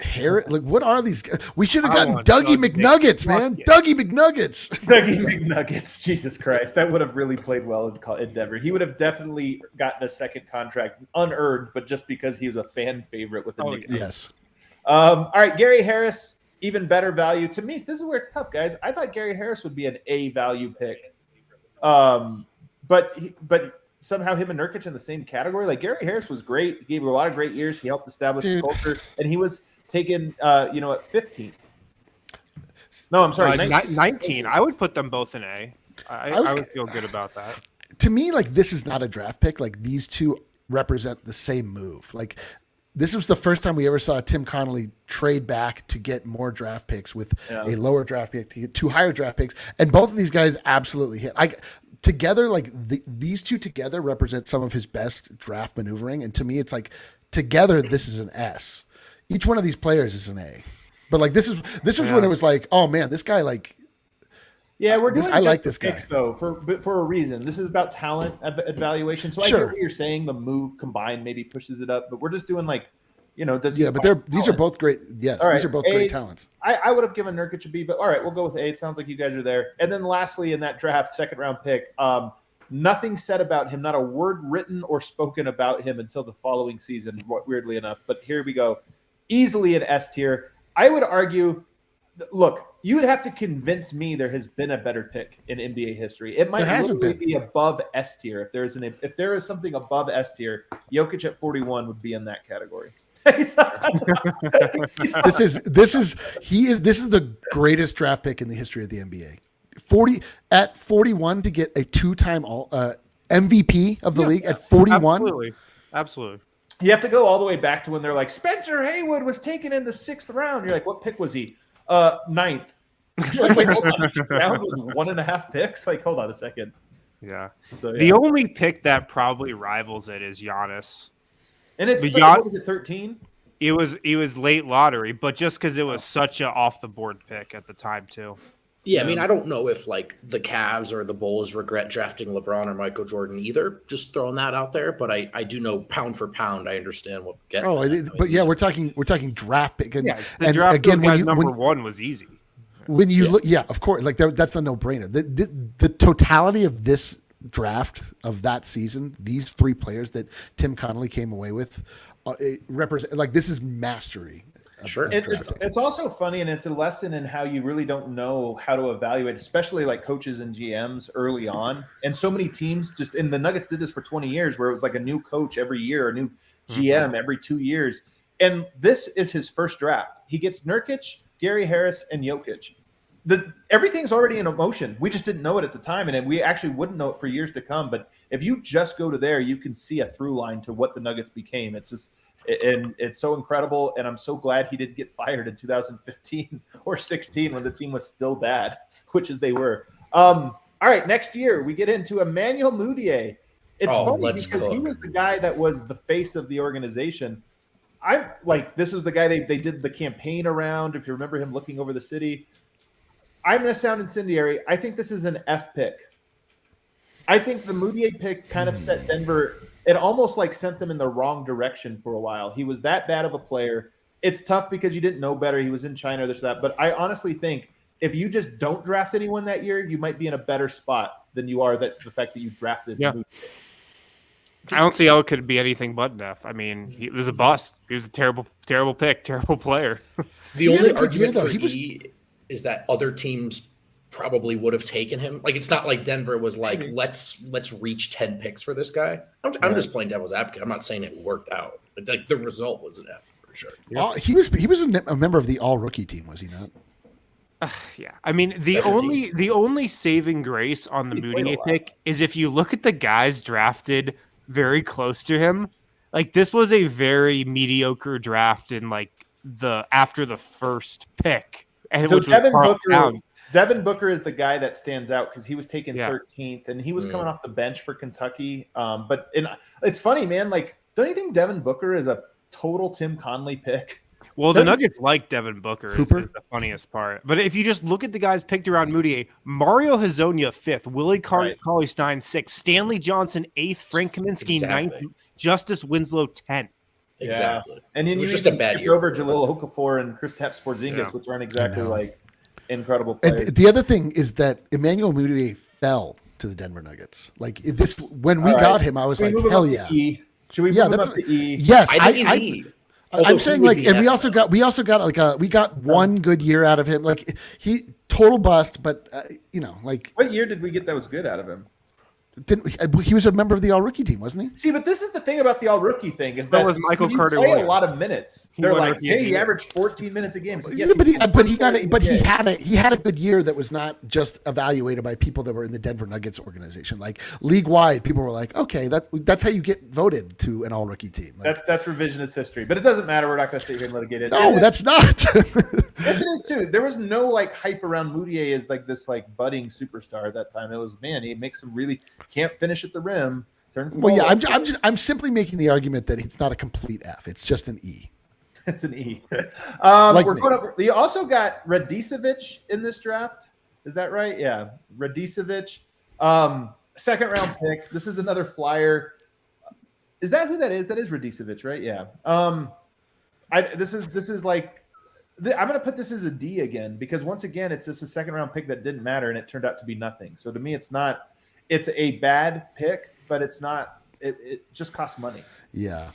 Harris, what are these guys? We should have gotten Dougie McNuggets, man. Dougie McNuggets. Dougie McNuggets. Jesus Christ. That would have really played well in Denver. He would have definitely gotten a second contract, unearned, but just because he was a fan favorite with the Knicks. Yes. All right, Gary Harris, even better value. To me, this is where it's tough, guys. I thought Gary Harris would be an A value pick. But somehow him and Nurkic in the same category. Like Gary Harris was great. He gave a lot of great years. He helped establish the culture, and he was taken, at 15th. No, I'm sorry, 19. I would put them both in A. I would feel good about that. To me, this is not a draft pick. Like these two represent the same move. Like this was the first time we ever saw Tim Connelly trade back to get more draft picks with a lower draft pick to get two higher draft picks, and both of these guys absolutely hit. Together, these two together represent some of his best draft maneuvering, and to me, it's like together this is an S. Each one of these players is an A, but this was when it was like, oh man, this guy we're doing I like this guy picks, though for a reason. This is about talent evaluation. So I get what you're saying. The move combined maybe pushes it up, but we're just doing does he? Yeah, but these are both great. Yes, right, these are both great talents. I would have given Nurkic a B, but all right, we'll go with A. It sounds like you guys are there. And then lastly, in that draft, second round pick, nothing said about him, not a word written or spoken about him until the following season. Weirdly enough, but here we go. Easily an S tier. I would argue, look, you would have to convince me there has been a better pick in NBA history. It might literally be above S tier. If there is something above S tier, Jokic at 41 would be in that category. This is the greatest draft pick in the history of the NBA. 41 to get a 2-time MVP of the league at 41. Absolutely. You have to go all the way back to when they're like, Spencer Haywood was taken in the 6th round. You're like, what pick was he? 9th. You're like, wait, hold on. This round was 1.5 picks. Like, hold on a second. Yeah. So the only pick that probably rivals it is Giannis. And it's what was it, 13? It was late lottery, but just because it was such a off the board pick at the time too. Yeah, I mean, I don't know if like the Cavs or the Bulls regret drafting LeBron or Michael Jordan either. Just throwing that out there, but I do know pound for pound, I understand what. But yeah, we're talking draft pick. And, the draft again, when number one was easy. When you look, of course, like that's a no brainer. The totality of this draft of that season, these 3 players that Tim Connelly came away with, it represent like this is mastery. Sure. It's also funny, and it's a lesson in how you really don't know how to evaluate, especially like coaches and GMs early on. And so many teams and the Nuggets did this for 20 years where it was like a new coach every year, a new GM every 2 years. And this is his first draft. He gets Nurkic, Gary Harris, and Jokic. Everything's already in motion. We just didn't know it at the time, and we actually wouldn't know it for years to come. But if you just go to there, you can see a through line to what the Nuggets became. It's just, and it's so incredible. And I'm so glad he didn't get fired in 2015 or 16 when the team was still bad, which is they were. All right, next year we get into Emmanuel Mudiay. It's funny because he was the guy that was the face of the organization. I'm like, this was the guy they did the campaign around. If you remember him looking over the city. I'm going to sound incendiary. I think this is an F pick. I think the Mudiay pick kind of set Denver. It almost like sent them in the wrong direction for a while. He was that bad of a player. It's tough because you didn't know better. He was in China, this or that. But I honestly think if you just don't draft anyone that year, you might be in a better spot than you are the fact that you drafted Mudiay. I don't see how it could be anything but an F. I mean, he was a bust. He was a terrible pick, terrible player. The only argument for E is that other teams probably would have taken him. Like, it's not like Denver was like, let's reach 10 picks for this guy. I'm just playing devil's advocate. I'm not saying it worked out. But like, the result was an F for sure. Yeah. He was a member of the all-rookie team, was he not? Yeah. I mean, the only saving grace on the Mudiay pick is if you look at the guys drafted very close to him, like this was a very mediocre draft in like after the first pick. And so Devin Booker is the guy that stands out because he was taken 13th and he was coming off the bench for Kentucky. But it's funny, man. Like, don't you think Devin Booker is a total Tim Connelly pick? Well, the Nuggets like Devin Booker is the funniest part. But if you just look at the guys picked around Mudiay, Mario Hazonia 5th, Willie Cauley-Stein 6th, Stanley Johnson 8th, Frank Kaminsky 9th, Justice Winslow 10th. Exactly. Yeah. And then it was you just a bad year over Jalil Okafor and Kristaps Porzingis, which aren't exactly like incredible players. And the other thing is that Emmanuel Mudiay fell to the Denver Nuggets. Like this, when we got him, I was like, hell yeah. Should we move him up to E? Yes, I think he's E. I'm saying like, and we also got like we got one good year out of him. Like he total bust, but like what year did we get that was good out of him? He was a member of the all-rookie team, wasn't he? See, but this is the thing about the all-rookie thing is that was Michael Carter. Play a lot of minutes. They're like, hey, he averaged 14 minutes a game. So yes, he had a good year that was not just evaluated by people that were in the Denver Nuggets organization. Like league-wide, people were like, okay, that's how you get voted to an all-rookie team. Like, that's revisionist history, but it doesn't matter. We're not going to sit here and litigate it. No, that's not. Yes, it is too. There was no like hype around Mudiay as like this like budding superstar at that time. It was he makes some really. Can't finish at the rim. I'm simply making the argument that it's not a complete F. It's just an E. It's an E. You also got Radicevic in this draft. Is that right? Yeah, Radicevic, second round pick. This is another flyer. Is that who that is? That is Radicevic, right? Yeah. This is like. I'm going to put this as a D again because once again, it's just a second round pick that didn't matter and it turned out to be nothing. So to me, it's not. It's a bad pick, but it's not. It just costs money. Yeah.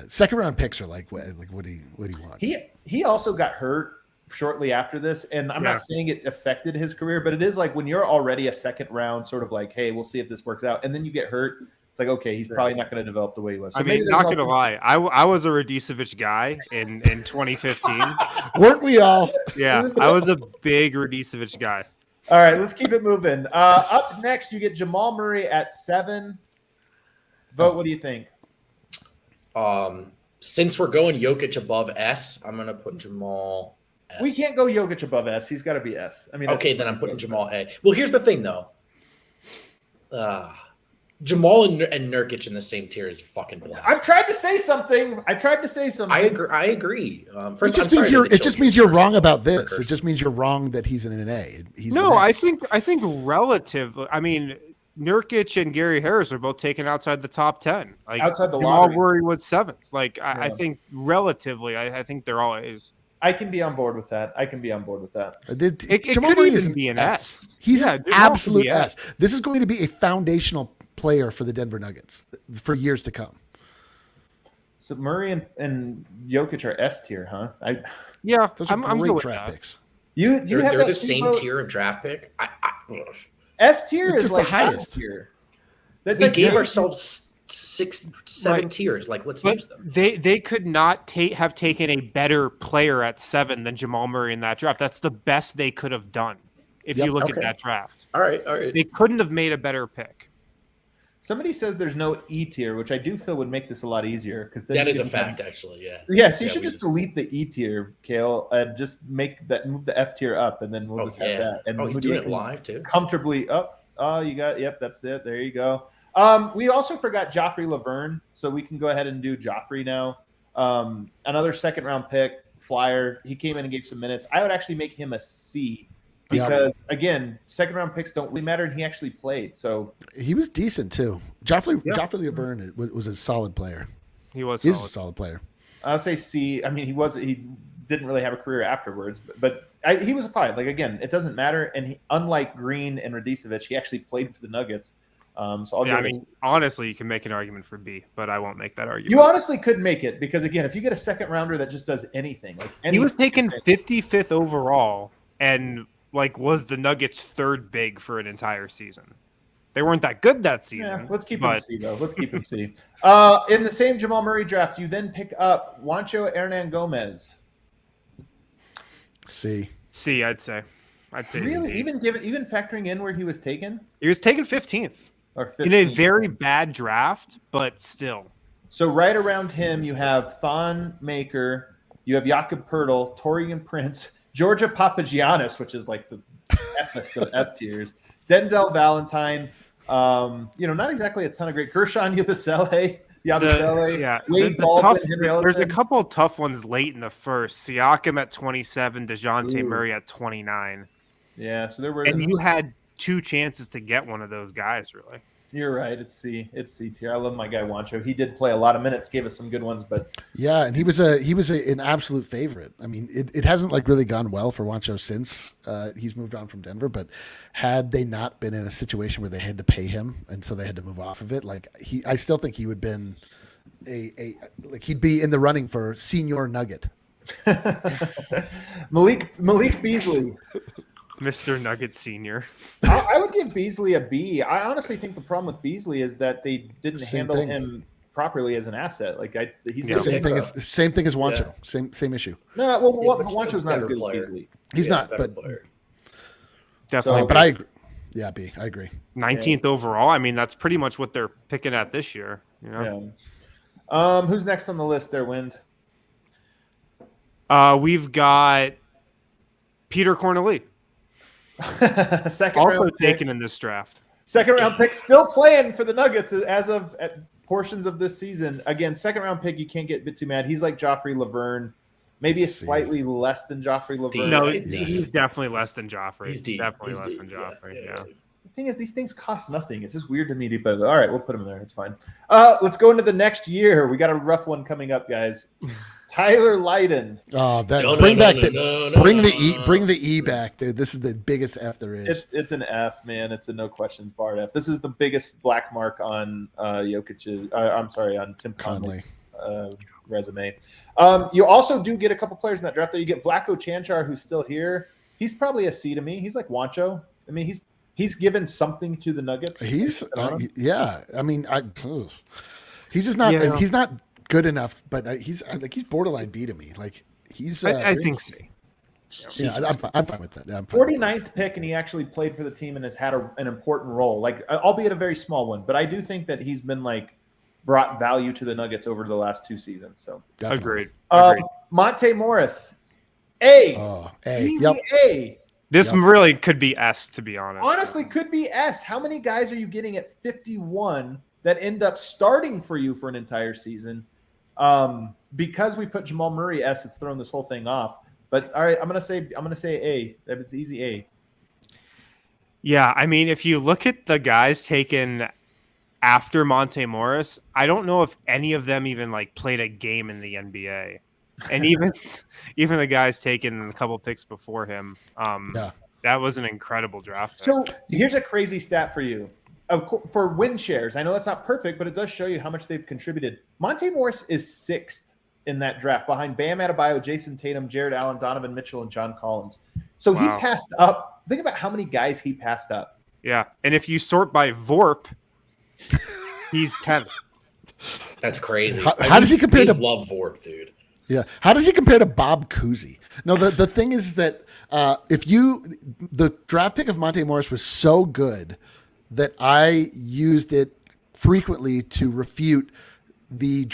Second round picks are like what do you want? He also got hurt shortly after this, and I'm not saying it affected his career, but it is like when you're already a second round, sort of like, hey, we'll see if this works out, and then you get hurt. It's like, okay, he's probably not going to develop the way he was. So I mean, not going to lie. I was a Radicevic guy in 2015. Weren't we all? Yeah, I was a big Radicevic guy. All right, let's keep it moving. Up next, you get Jamal Murray at 7. Vogt, what do you think? Since we're going Jokic above S, I'm going to put Jamal S. We can't go Jokic above S. He's got to be S. I mean, okay, then I'm putting Jamal A. Well, here's the thing, though. Jamal and Nurkic in the same tier is fucking blast. I've tried to say something. I agree. First, it just means you're wrong about this. It just means you're wrong that he's in an A. I think relative. I mean, Nurkic and Gary Harris are both taken outside the top 10. Like outside the Jamal lottery. Murray was 7th. Like I think relatively, I think they're all A's. I can be on board with that. Jamal could Murray even is be an S. He's an absolute S. This is going to be a foundational player for the Denver Nuggets for years to come. So Murray and Jokic are S tier, huh? Those are great draft picks. They're the same tier of draft pick. S tier is just like the highest tier. We gave ourselves 6-7 tiers. Like, let's use them. They could not have taken a better player at 7 than Jamal Murray in that draft. That's the best they could have done if you look at that draft. All right. They couldn't have made a better pick. Somebody says there's no E tier, which I do feel would make this a lot easier because that is a fact, actually. Yeah. Yeah. So you should just delete the E tier, Kale, and just move the F tier up, and then we'll just have that. And he's doing it live too. Comfortably up. Oh, you got. Yep, that's it. There you go. We also forgot Joffrey Laverne, so we can go ahead and do Joffrey now. Another second-round pick, flyer. He came in and gave some minutes. I would actually make him a C because, again, second-round picks don't really matter, and he actually played. So he was decent too. Joffrey Laverne was a solid player. He's a solid player. I'll say C. I mean, he didn't really have a career afterwards, but he was fine. Like, again, it doesn't matter. And unlike Green and Radicevic, he actually played for the Nuggets. Honestly, you can make an argument for B, but I won't make that argument. You honestly could make it because, again, if you get a second rounder that just does anything, he was taken 55th overall and was the Nuggets' 3rd big for an entire season. They weren't that good that season. Yeah, let's keep him C though. Let's keep him C. In the same Jamal Murray draft, you then pick up Juancho Hernan Gomez. C, I'd say. Really, C. even factoring in where he was taken. He was taken 15th. In a very bad draft, but still. So right around him, you have Thon Maker, you have Jakob Poeltl, Torian Prince, Georgia Papagiannis, which is like the F of F tiers, Denzel Valentine. Not exactly a ton of great. Gershon Yabusele, Wade Baldwin, Henry Ellison. There's a couple of tough ones late in the first. Siakam at 27, DeJounte Murray at 29. Yeah, so there were. And you had 2 chances to get one of those guys, really. You're right. It's C tier. I love my guy Juancho. He did play a lot of minutes, gave us some good ones, but yeah, and he was an absolute favorite. I mean, it hasn't really gone well for Juancho since he's moved on from Denver. But had they not been in a situation where they had to pay him and so they had to move off of it, I still think he would been he'd be in the running for senior Nugget. Malik Beasley. Mr. Nugget Senior. I would give Beasley a B. I honestly think the problem with Beasley is that they didn't handle him properly as an asset. He's same thing as Juancho. Yeah. Same issue. No, Juancho's not as good as Beasley. He's not, but definitely. But I agree. Yeah, B. I agree. 19th overall. I mean, that's pretty much what they're picking at this year. Yeah. Who's next on the list there, Wind? We've got Peter Connelly. Second also round taken pick. In this draft. Second round pick, still playing for the Nuggets as of portions of this season. Again, second round pick, you can't get a bit too mad. He's like Joffrey Laverne, maybe slightly less than Joffrey Laverne. No, he's definitely less than Joffrey. He's deep. Definitely less than Joffrey. Yeah. The thing is, these things cost nothing. It's just weird to me. But all right, we'll put him there. It's fine. Let's go into the next year. We got a rough one coming up, guys. Tyler Lydon. Oh, bring the E back, dude. This is the biggest F there is. It's an F, man. It's a no questions barred F. This is the biggest black mark on Jokic's. On Tim Connelly resume. You also do get a couple players in that draft. Though you get Vlatko Čančar, who's still here. He's probably a C to me. He's like Juancho. I mean, he's He's given something to the Nuggets. He's yeah. I mean, he's just not. He's not good enough. But he's borderline B to me. Like he's. I think so. Yeah, I'm fine with that. Yeah, I'm fine 49th pick, and he actually played for the team and has had an important role, like albeit a very small one. But I do think that he's been brought value to the Nuggets over the last 2 seasons. So Agreed. Monte Morris, A. Oh, A. Easy Yep. A. This really could be S, to be honest. Honestly, could be S. How many guys are you getting at 51 that end up starting for you for an entire season? Because we put Jamal Murray S, it's thrown this whole thing off. But all right, I'm gonna say A. It's easy A. Yeah, I mean, if you look at the guys taken after Monte Morris, I don't know if any of them even played a game in the NBA, and even the guys taken a couple picks before him. That was an incredible draft pick. So here's a crazy stat for you. For win shares, I know that's not perfect, but it does show you how much they've contributed. Monte Morris is 6th in that draft behind Bam Adebayo, Jason Tatum, Jared Allen, Donovan Mitchell, and John Collins. So he passed up. Think about how many guys he passed up. Yeah, and if you sort by VORP, he's 10th. That's crazy. How does he compare to love Vogt, dude? Yeah. How does he compare to Bob Cousy? No, the thing is that the draft pick of Monte Morris was so good that I used it frequently to refute the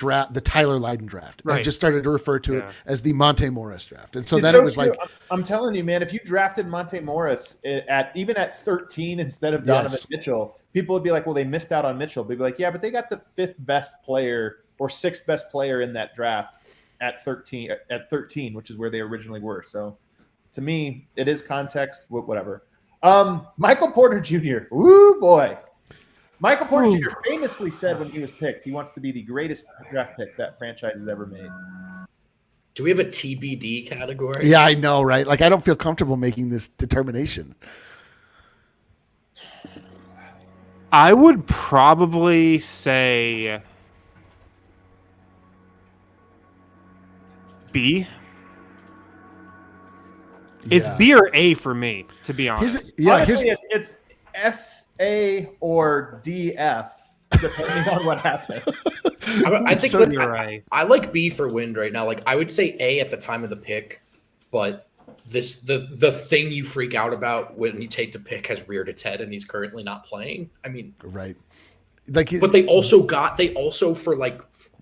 Tyler Lydon draft. Right. I just started to refer to it as the Monte Morris draft. And so then so it was true. I'm telling you, man, if you drafted Monte Morris at 13 instead of Donovan Mitchell, people would be like, well, they missed out on Mitchell. They'd be like, yeah, but they got the 5th best player or 6th best player in that draft at 13, which is where they originally were. So to me, it is context, whatever. Michael Porter Jr. Woo, boy. Michael Porter Jr. famously said when he was picked, he wants to be the greatest draft pick that franchise has ever made. Do we have a TBD category? Yeah, I know, right? I don't feel comfortable making this determination. I would probably say B. It's B or A for me, to be honest. Honestly, it's S, A, or D, F, depending on what happens. I think you're right. I like B for Wind right now. I would say A at the time of the pick, but the thing you freak out about when you take the pick has reared its head and he's currently not playing. I mean, right. But they also for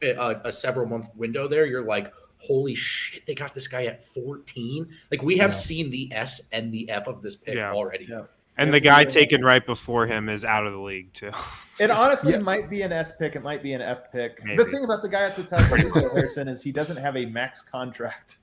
a several month window there, you're like, holy shit, they got this guy at 14. We have seen the S and the F of this pick already. Yeah. And the guy taken right before him is out of the league too. It honestly might be an S pick. It might be an F pick. Maybe. The thing about the guy at the top, Harrison, is he doesn't have a max contract.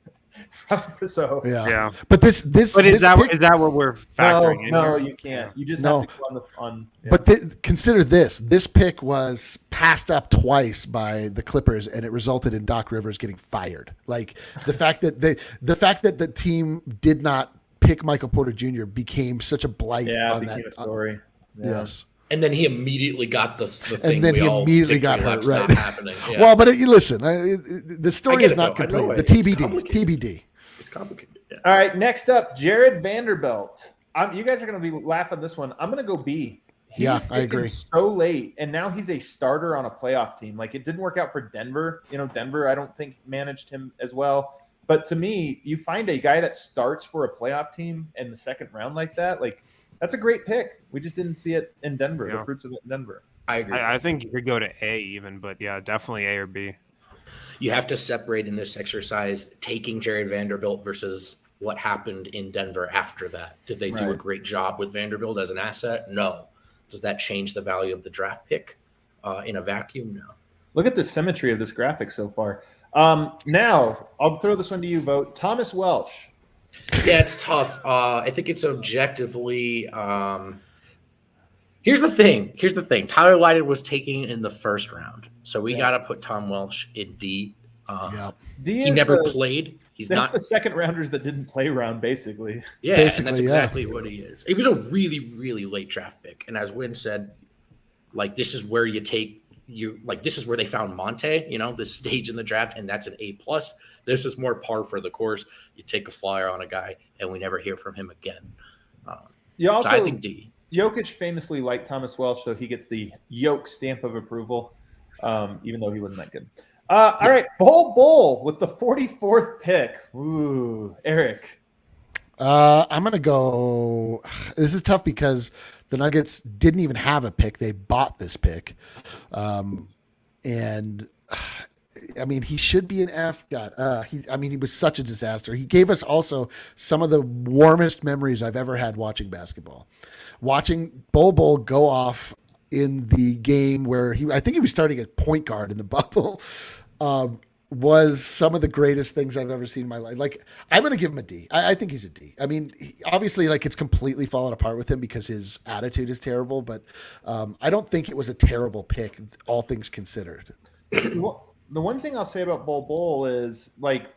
So yeah. But is that what we're factoring in? No, you can't. You just have to go on. Yeah. But consider this. This pick was passed up twice by the Clippers, and it resulted in Doc Rivers getting fired. The fact that the team did not pick Michael Porter Jr. became such a blight on that. A story. Yes. And then he immediately got the thing. And then he immediately got hurt. Right. Happening. Yeah. Well, but listen, the story is not complete. The TBD. It's complicated. Yeah. All right. Next up, Jared Vanderbilt. You guys are going to be laughing this one. I'm going to go B. I agree. So late, and now he's a starter on a playoff team. It didn't work out for Denver. Denver, I don't think managed him as well. But to me, you find a guy that starts for a playoff team in the second round like that, that's a great pick. We just didn't see it in Denver, the fruits of it in Denver. I agree. I think you could go to A even, but yeah, definitely A or B. You have to separate in this exercise taking Jared Vanderbilt versus what happened in Denver after that. Did they do a great job with Vanderbilt as an asset? No. Does that change the value of the draft pick in a vacuum? No. Look at the symmetry of this graphic so far. Now, I'll throw this one to you, Vogt. Thomas Welsh. Yeah, it's tough. I think it's objectively. Here's the thing. Tyler Lydon was taken in the first round, so we got to put Tom Welsh in D. D. He never played. He's not the second rounders that didn't play round, basically. Yeah, and that's exactly what he is. He was a really, really late draft pick, and as Wynn said, this is where you take. This is where they found Monte, this stage in the draft, and that's an A+. This is more par for the course. You take a flyer on a guy, and we never hear from him again. So I think D. Jokic famously liked Thomas Welsh, so he gets the Yoke stamp of approval, even though he wasn't that good. All right, Bull with the 44th pick. Ooh, Eric. I'm going to go. This is tough because the Nuggets didn't even have a pick. They bought this pick. And I mean, he should be an F. God, he was such a disaster. He gave us also some of the warmest memories I've ever had watching basketball. Watching Bull go off in the game where I think he was starting at point guard in the bubble, was some of the greatest things I've ever seen in my life. Like, I'm going to give him a D. I think he's a D. I mean, obviously, like, it's completely fallen apart with him because his attitude is terrible, but I don't think it was a terrible pick, all things considered. Well, the one thing I'll say about Bull is, like,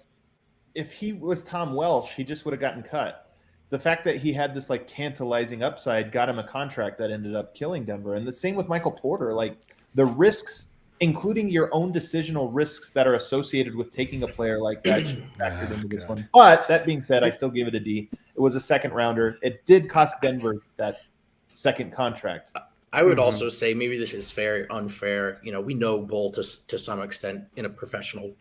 if he was Tom Welsh, he just would have gotten cut. The fact that he had this, like, tantalizing upside got him a contract that ended up killing Denver. And the same with Michael Porter. Like, the risks, including your own decisional risks that are associated with taking a player like that, should be factored into this one. But that being said, I still give it a D. It was a second rounder. It did cost Denver that second contract. I would also say maybe this is fair, unfair. You know, we know Bull to some extent in a professional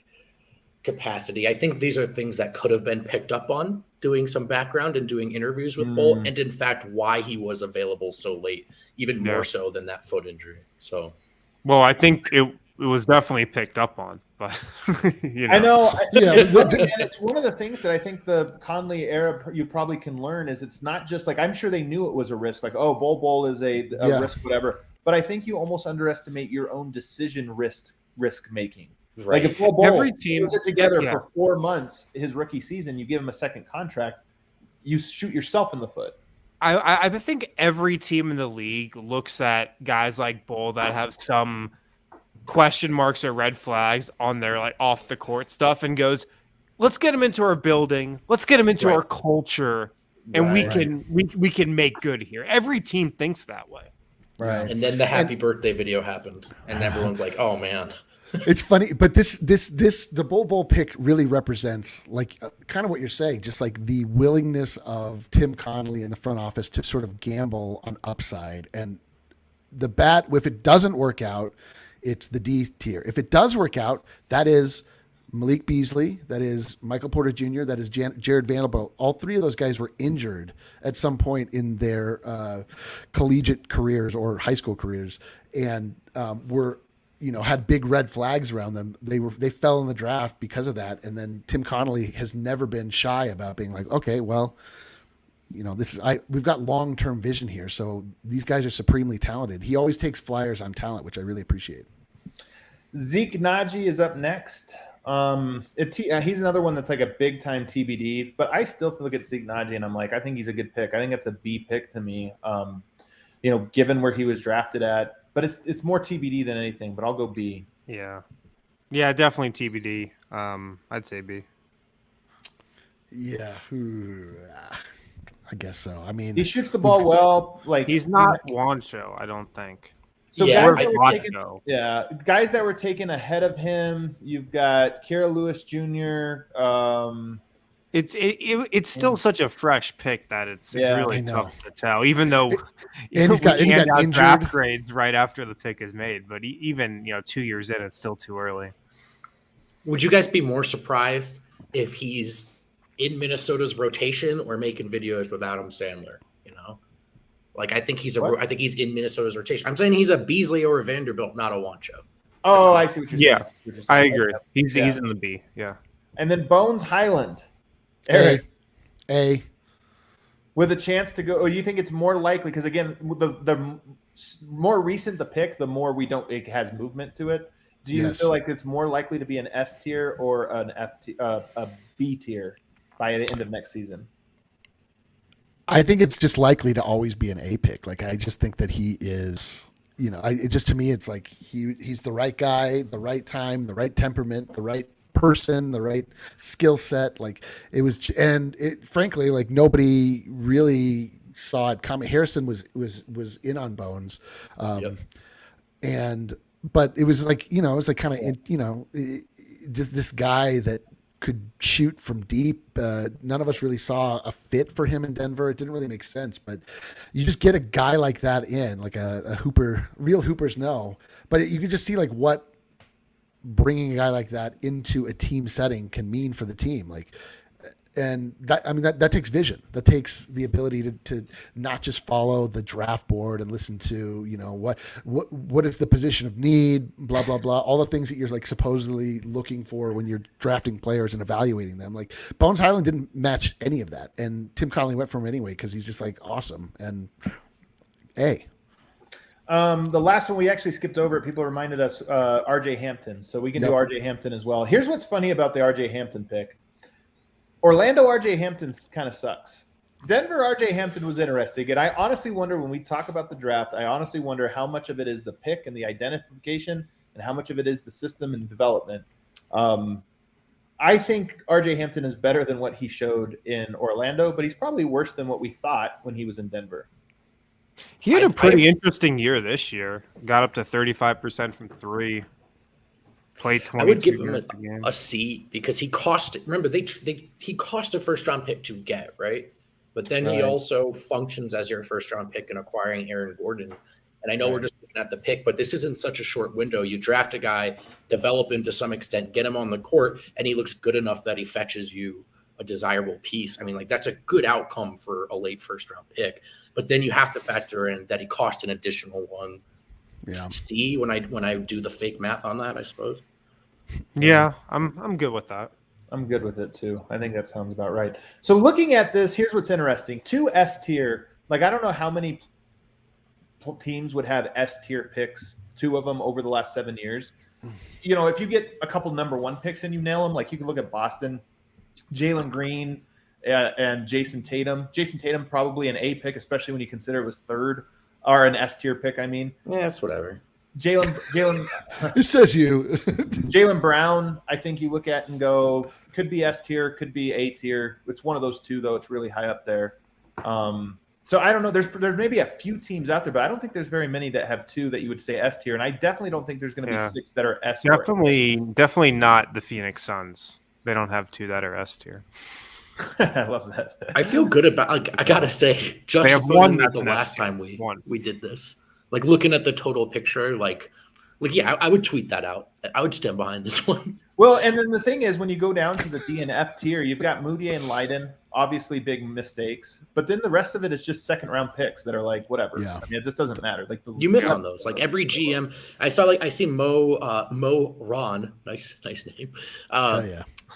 capacity. I think these are things that could have been picked up on doing some background and doing interviews with Bull, and in fact, why he was available so late, even more so than that foot injury. So. Well, I think it was definitely picked up on, but you know. I know. It's one of the things that I think the Conley era you probably can learn is it's not just like, I'm sure they knew it was a risk, like, oh, Bull is a risk, whatever. But I think you almost underestimate your own decision risk making. Right. Like if Bull every team puts it together for 4 months, his rookie season, you give him a second contract, you shoot yourself in the foot. I think every team in the league looks at guys like Bull that have some question marks or red flags on their like off the court stuff and goes, let's get him into our building, let's get him into our culture, and we can make good here. Every team thinks that way. Right. And then the happy birthday video happened, and everyone's like, "Oh man." It's funny, but the Bull pick really represents like kind of what you're saying, just like the willingness of Tim Connelly in the front office to sort of gamble on upside. And the bat, if it doesn't work out, it's the D tier. If it does work out, that is Malik Beasley, that is Michael Porter Jr., that is Jared Vanderbilt. All three of those guys were injured at some point in their collegiate careers or high school careers, and were, had big red flags around them. They fell in the draft because of that. And then Tim Connelly has never been shy about being like, okay, well, we've got long-term vision here. So these guys are supremely talented. He always takes flyers on talent, which I really appreciate. Zeke Naji is up next. He's another one that's like a big time TBD, but I still look at Zeke Naji and I'm like, I think he's a good pick. I think that's a B pick to me. Given where he was drafted at, but it's more TBD than anything, but I'll go B. Yeah, definitely TBD. I'd say B. Yeah, I guess so. I mean, he shoots the ball well. Like he's not Juancho, I don't think. So yeah, guys that were taken ahead of him, you've got Kira Lewis Jr. It's still such a fresh pick that it's really tough to tell. Even though he's got injured draft grades right after the pick is made, but even 2 years in, it's still too early. Would you guys be more surprised if he's in Minnesota's rotation or making videos with Adam Sandler? Like I think he's in Minnesota's rotation. I'm saying he's a Beasley or a Vanderbilt, not a Wancho. Oh, I see what you're saying. Yeah, I agree. He's in the B. Yeah. And then Bones Highland. Eric. A. With a chance to go. Oh, you think it's more likely? Because again, the more recent the pick, the more it has movement to it. Do you feel like it's more likely to be an S tier or an a B tier by the end of next season? I think it's just likely to always be an A pick. Like I just think that he is, to me, it's like he's the right guy, the right time, the right temperament, the right person, the right skill set. Like it was, and frankly, like nobody really saw it coming. Harrison was in on Bones, but it was like it was like kind of just this guy that could shoot from deep. None of us really saw a fit for him in Denver. It didn't really make sense, but you just get a guy like that in, like a hooper. Real hoopers know, but you could just see like what bringing a guy like that into a team setting can mean for the team. Like, and that takes vision. That takes the ability to not just follow the draft board and listen to, what is the position of need, blah, blah, blah, all the things that you're like supposedly looking for when you're drafting players and evaluating them. Like Bones Highland didn't match any of that. And Tim Connelly went for him anyway, because he's just like awesome. And the last one we actually skipped over. People reminded us RJ Hampton. So we can do RJ Hampton as well. Here's what's funny about the RJ Hampton pick. Orlando RJ Hampton kind of sucks. Denver RJ Hampton was interesting. And I honestly wonder, when we talk about the draft, I honestly wonder how much of it is the pick and the identification and how much of it is the system and development. I think RJ Hampton is better than what he showed in Orlando, but he's probably worse than what we thought when he was in Denver. He had a pretty interesting year this year. Got up to 35% from three. Played 22 I would give him game. a C, because he cost. Remember, he cost a first-round pick to get, right? But then he also functions as your first-round pick in acquiring Aaron Gordon. And I know we're just looking at the pick, but this isn't such a short window. You draft a guy, develop him to some extent, get him on the court, and he looks good enough that he fetches you a desirable piece. I mean, like, that's a good outcome for a late first-round pick. But then you have to factor in that he cost an additional one. Yeah. C when I do the fake math on that, I suppose. Yeah, I'm good with that. I'm good with it too. I think that sounds about right. So looking at this, here's what's interesting. 2 S tier. Like, I don't know how many teams would have S tier picks, 2 of them over the last 7 years. If you get a couple number 1 picks and you nail them, like you can look at Boston, Jalen Green, and Jason Tatum. Jason Tatum probably an A pick, especially when you consider it was 3rd, or an S tier pick. I mean, yeah, it's whatever. Jalen. It says you. Jalen Brown, I think you look at and go, could be S tier, could be A tier. It's one of those 2, though. It's really high up there. So I don't know. There's maybe a few teams out there, but I don't think there's very many that have 2 that you would say S tier. And I definitely don't think there's going to be 6 that are S tier. Definitely not the Phoenix Suns. They don't have 2 that are S tier. I love that. I feel good about. I gotta say, just they have one that's the last time we did this. Like, looking at the total picture, like yeah, I would tweet that out. I would stand behind this one. Well, and then the thing is, when you go down to the D and F tier, you've got Moutier and Leiden, obviously big mistakes, but then the rest of it is just second-round picks that are like, whatever. Yeah. I mean, it just doesn't matter. Like you miss on those. Like, every GM, I see Mo Ron, nice name.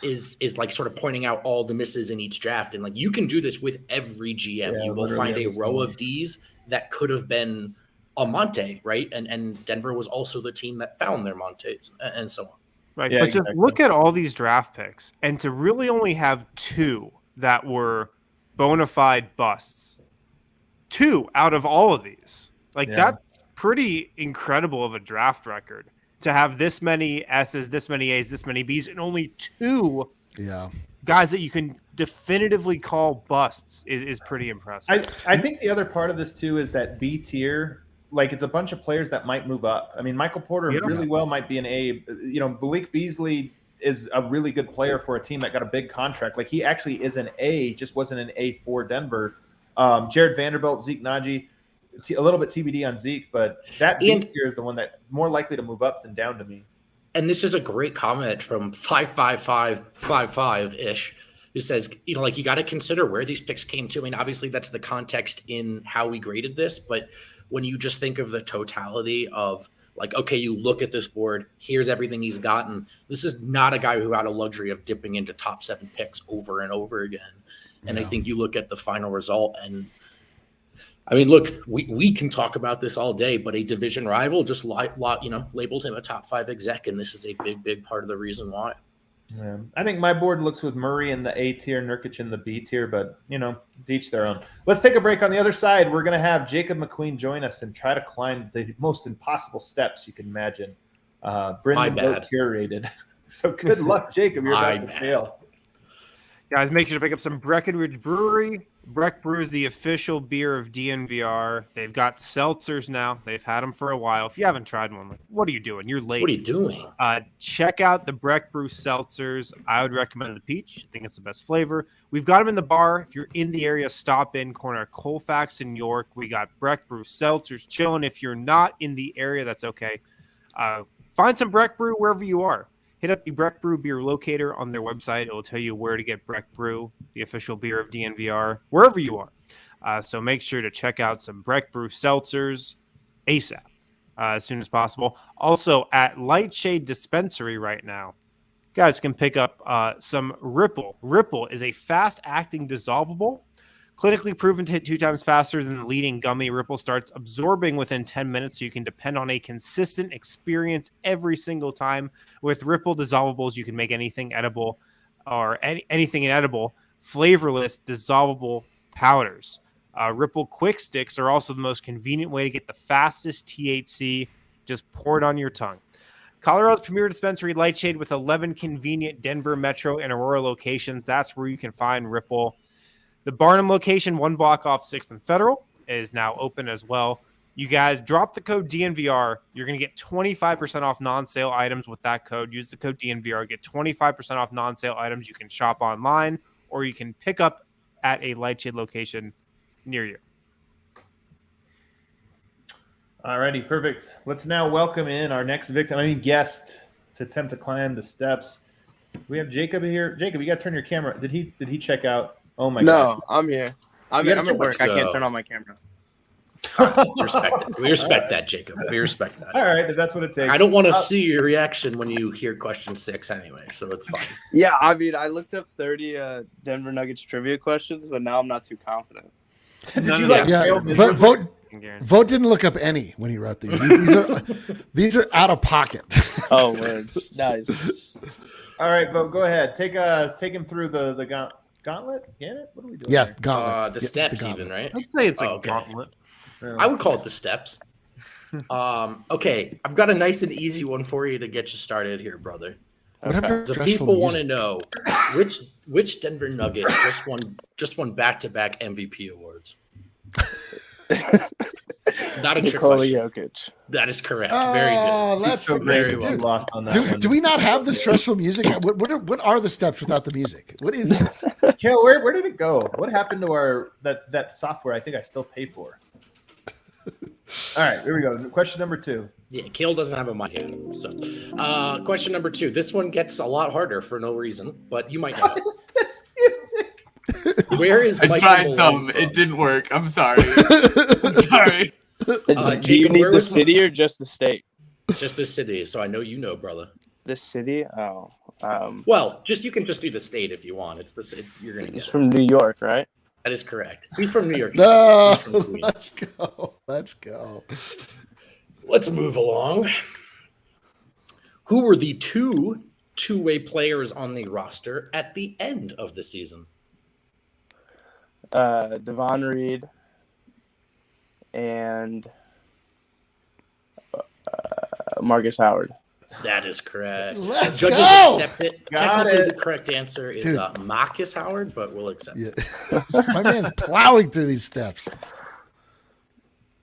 Is like sort of pointing out all the misses in each draft, and like you can do this with every GM. Yeah, you will find a row of Ds that could have been a Monte, right? And Denver was also the team that found their Montes and so on. Right, yeah, but exactly. Just look at all these draft picks, and to really only have 2 that were bona fide busts, 2 out of all of these, that's pretty incredible of a draft record. To have this many S's, this many A's, this many B's, and only 2 guys that you can definitively call busts is pretty impressive. I think the other part of this too is that B tier, like, it's a bunch of players that might move up. I mean, Michael Porter really well might be an A. Malik Beasley is a really good player for a team that got a big contract. Like, he actually is an A, just wasn't an A for Denver. Jared Vanderbilt, Zeke Naji, a little bit TBD on Zeke, but that B tier is the one that more likely to move up than down to me. And this is a great comment from 55555-ish, who says, you got to consider where these picks came to. I mean, obviously that's the context in how we graded this, but when you just think of the totality of, like, okay, you look at this board, here's everything he's gotten. This is not a guy who had a luxury of dipping into top 7 picks over and over again. And I think you look at the final result, and I mean, look, we can talk about this all day, but a division rival just labeled him a top 5 exec, and this is a big part of the reason why. Yeah. I think my board looks with Murray in the A tier, Nurkic in the B tier, but, each their own. Let's take a break. On the other side, we're going to have Jacob McQueen join us and try to climb the most impossible steps you can imagine. Brendan Vogt curated. So good luck, Jacob. You're about to fail. Guys, make sure to pick up some Breckenridge Brewery. Breck Brew is the official beer of DNVR. They've got seltzers now. They've had them for a while. If you haven't tried one, like, what are you doing? You're late. What are you doing? Check out the Breck Brew seltzers. I would recommend the peach. I think it's the best flavor. We've got them in the bar. If you're in the area, stop in corner of Colfax in York. We got Breck Brew seltzers chilling. If you're not in the area, that's okay. Find some Breck Brew wherever you are. Hit up the Breck Brew beer locator on their website. It will tell you where to get Breck Brew, the official beer of DNVR, wherever you are. So make sure to check out some Breck Brew seltzers ASAP, as soon as possible. Also, at Lightshade Dispensary right now, you guys can pick up some Ripple. Ripple is a fast-acting dissolvable. Clinically proven to hit 2 times faster than the leading gummy. Ripple starts absorbing within 10 minutes, so you can depend on a consistent experience every single time. With Ripple dissolvables, you can make anything edible or anything inedible, flavorless, dissolvable powders. Ripple Quick Sticks are also the most convenient way to get the fastest THC. Just pour it on your tongue. Colorado's premier dispensary, Lightshade, with 11 convenient Denver Metro and Aurora locations. That's where you can find Ripple. The Barnum location, 1 block off 6th and Federal, is now open as well. You guys drop the code DNVR. You're going to get 25% off non-sale items with that code. Use the code DNVR. Get 25% off non-sale items. You can shop online or you can pick up at a Lightshade location near you. All righty, perfect. Let's now welcome in our next guest to attempt to climb the steps. We have Jacob here. Jacob, you got to turn your camera. Did he check out? Oh my God. No, I'm here. I'm at work. I can't turn on my camera. We respect it. We respect that, Jacob. We respect that. All right, if that's what it takes. I don't want to see your reaction when you hear question 6 anyway, so it's fine. Yeah, I mean, I looked up 30 Denver Nuggets trivia questions, but now I'm not too confident. Vogt didn't look up any when he wrote these. These are out of pocket. Oh, man. Nice. All right, Vogt, go ahead. Take him through the gauntlet? Gannett? What are we doing? Yes, here? gauntlet. The steps, even, right? I'd say it's a gauntlet. I would call it the steps. Okay, I've got a nice and easy one for you to get you started here, brother. Okay. The people want to know which Denver Nugget just won back-to-back MVP awards. Not a trick Nikola question. Jokic. That is correct. Very good. That's so very well. well. Lost on that one. Do we not have the stressful music? What are the steps without the music? What is this? Kale, where did it go? What happened to our that software? I think I still pay for. All right, here we go. Question number 2. Yeah, Kale doesn't have a mic yet. So, question number 2. This one gets a lot harder for no reason, but you might know. What is this music? Where is I Michael tried Malone some. from? It didn't work. I'm sorry. I'm sorry. Do you Jacob, need where the was city or just the state? Just the city, so I know you know, brother. The city? Oh. Well, you can just do the state if you want. It's the city. You're gonna get He's it. from New York, right? That is correct. He's from New York City. No, He's from Queens. let's go. Let's move along. Who were the two-way players on the roster at the end of the season? Devon Reed and Marcus Howard. That is correct. Let's Judges go. accept it. Got Technically, it. the correct answer is Dude. Marcus Howard, but we'll accept it. Yeah. My man's plowing through these steps.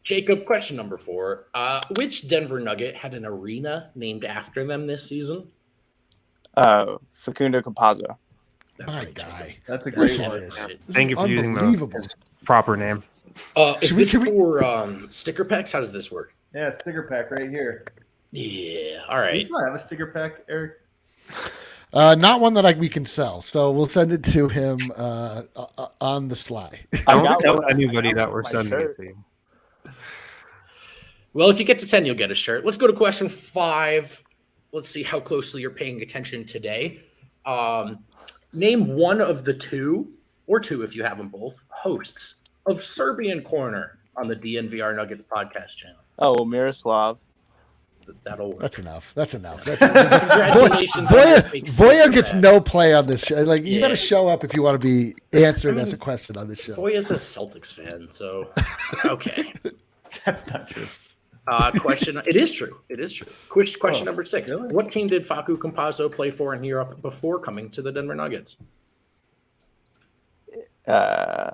Jacob, question number 4. Which Denver Nugget had an arena named after them this season? Facundo Campazzo. That's My right, Jacob. guy. That's a great Listen one. to this. Thank you for using Unbelievable. his proper name. Is Should we- this should we- for sticker packs? How does this work? Yeah, sticker pack right here. Yeah. All Do right. you still have a sticker pack, Eric? Not one that we can sell, so we'll send it to him on the sly. I Don't got tell one. anybody I got that one we're with my sending it shirt. to you. Well, if you get to 10, you'll get a shirt. Let's go to question 5. Let's see how closely you're paying attention today. Name one of the 2, or 2 if you have them both, hosts of Serbian Corner on the DNVR Nuggets podcast channel. Oh, Miroslav. That'll work. That's enough. That's enough. Congratulations. on your fake Voya sticker gets pack. no play on this show. Like, you Yeah. got to show up if you want to be answering us a question on this show. Voya's a Celtics fan, so okay. That's not true. Question. It is true. It is true. Question number 6. really? What team did Facu Campazzo play for in Europe before coming to the Denver Nuggets? I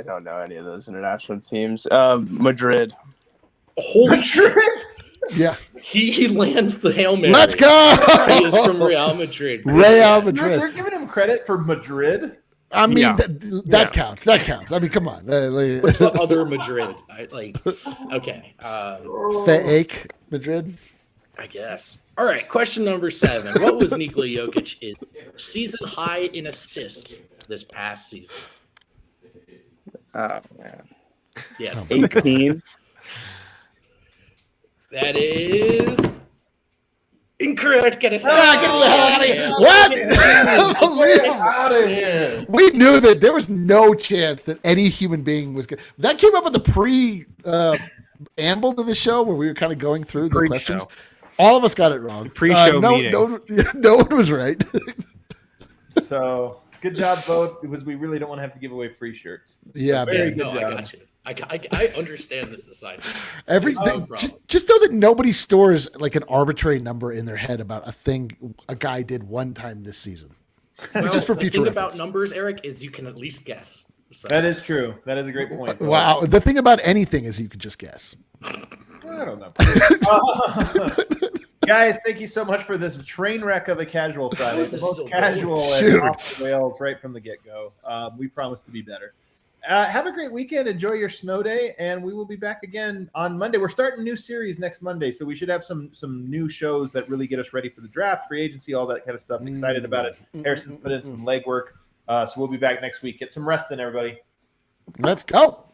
don't know any of those international teams. Madrid. Holy shit! Yeah. He lands the Hail Mary. Let's go. He is from Real Madrid. Real Madrid. They're giving him credit for Madrid. I mean, Yeah. that counts. That counts. I mean, come on. What's the other Madrid? Okay. Fake Madrid. I guess. All right. Question number 7. What was Nikola Jokic's season high in assists this past season? Oh man. Yes. 18. That is incorrect. Get us Get the hell out of here. What? Get out of here. We knew that there was no chance that any human being was good. That came up with the amble to the show where we were kind of going through the Pre-show. questions. All of us got it wrong. Pre-show no, meeting. No one was right. So good job, Vogt, because we really don't want to have to give away free shirts. Yeah, Very man. good No, job. I got you. I understand this assignment. Everything. problem. Just know that nobody stores like an arbitrary number in their head about a thing a guy did one time this season. Just for the future thing reference. about numbers, Eric, is you can at least guess. So, That is true. That is a great point. Wow. The thing about anything is you can just guess. I don't know. Guys, thank you so much for this train wreck of a casual Friday. How's The this most still casual going? and Dude. off the rails right from the get-go. We promise to be better. Have a great weekend. Enjoy your snow day, and we will be back again on Monday. We're starting a new series next Monday, so we should have some new shows that really get us ready for the draft, free agency, all that kind of stuff. Excited about it. Harrison's put in some legwork, so we'll be back next week. Get some rest in, everybody. Let's go.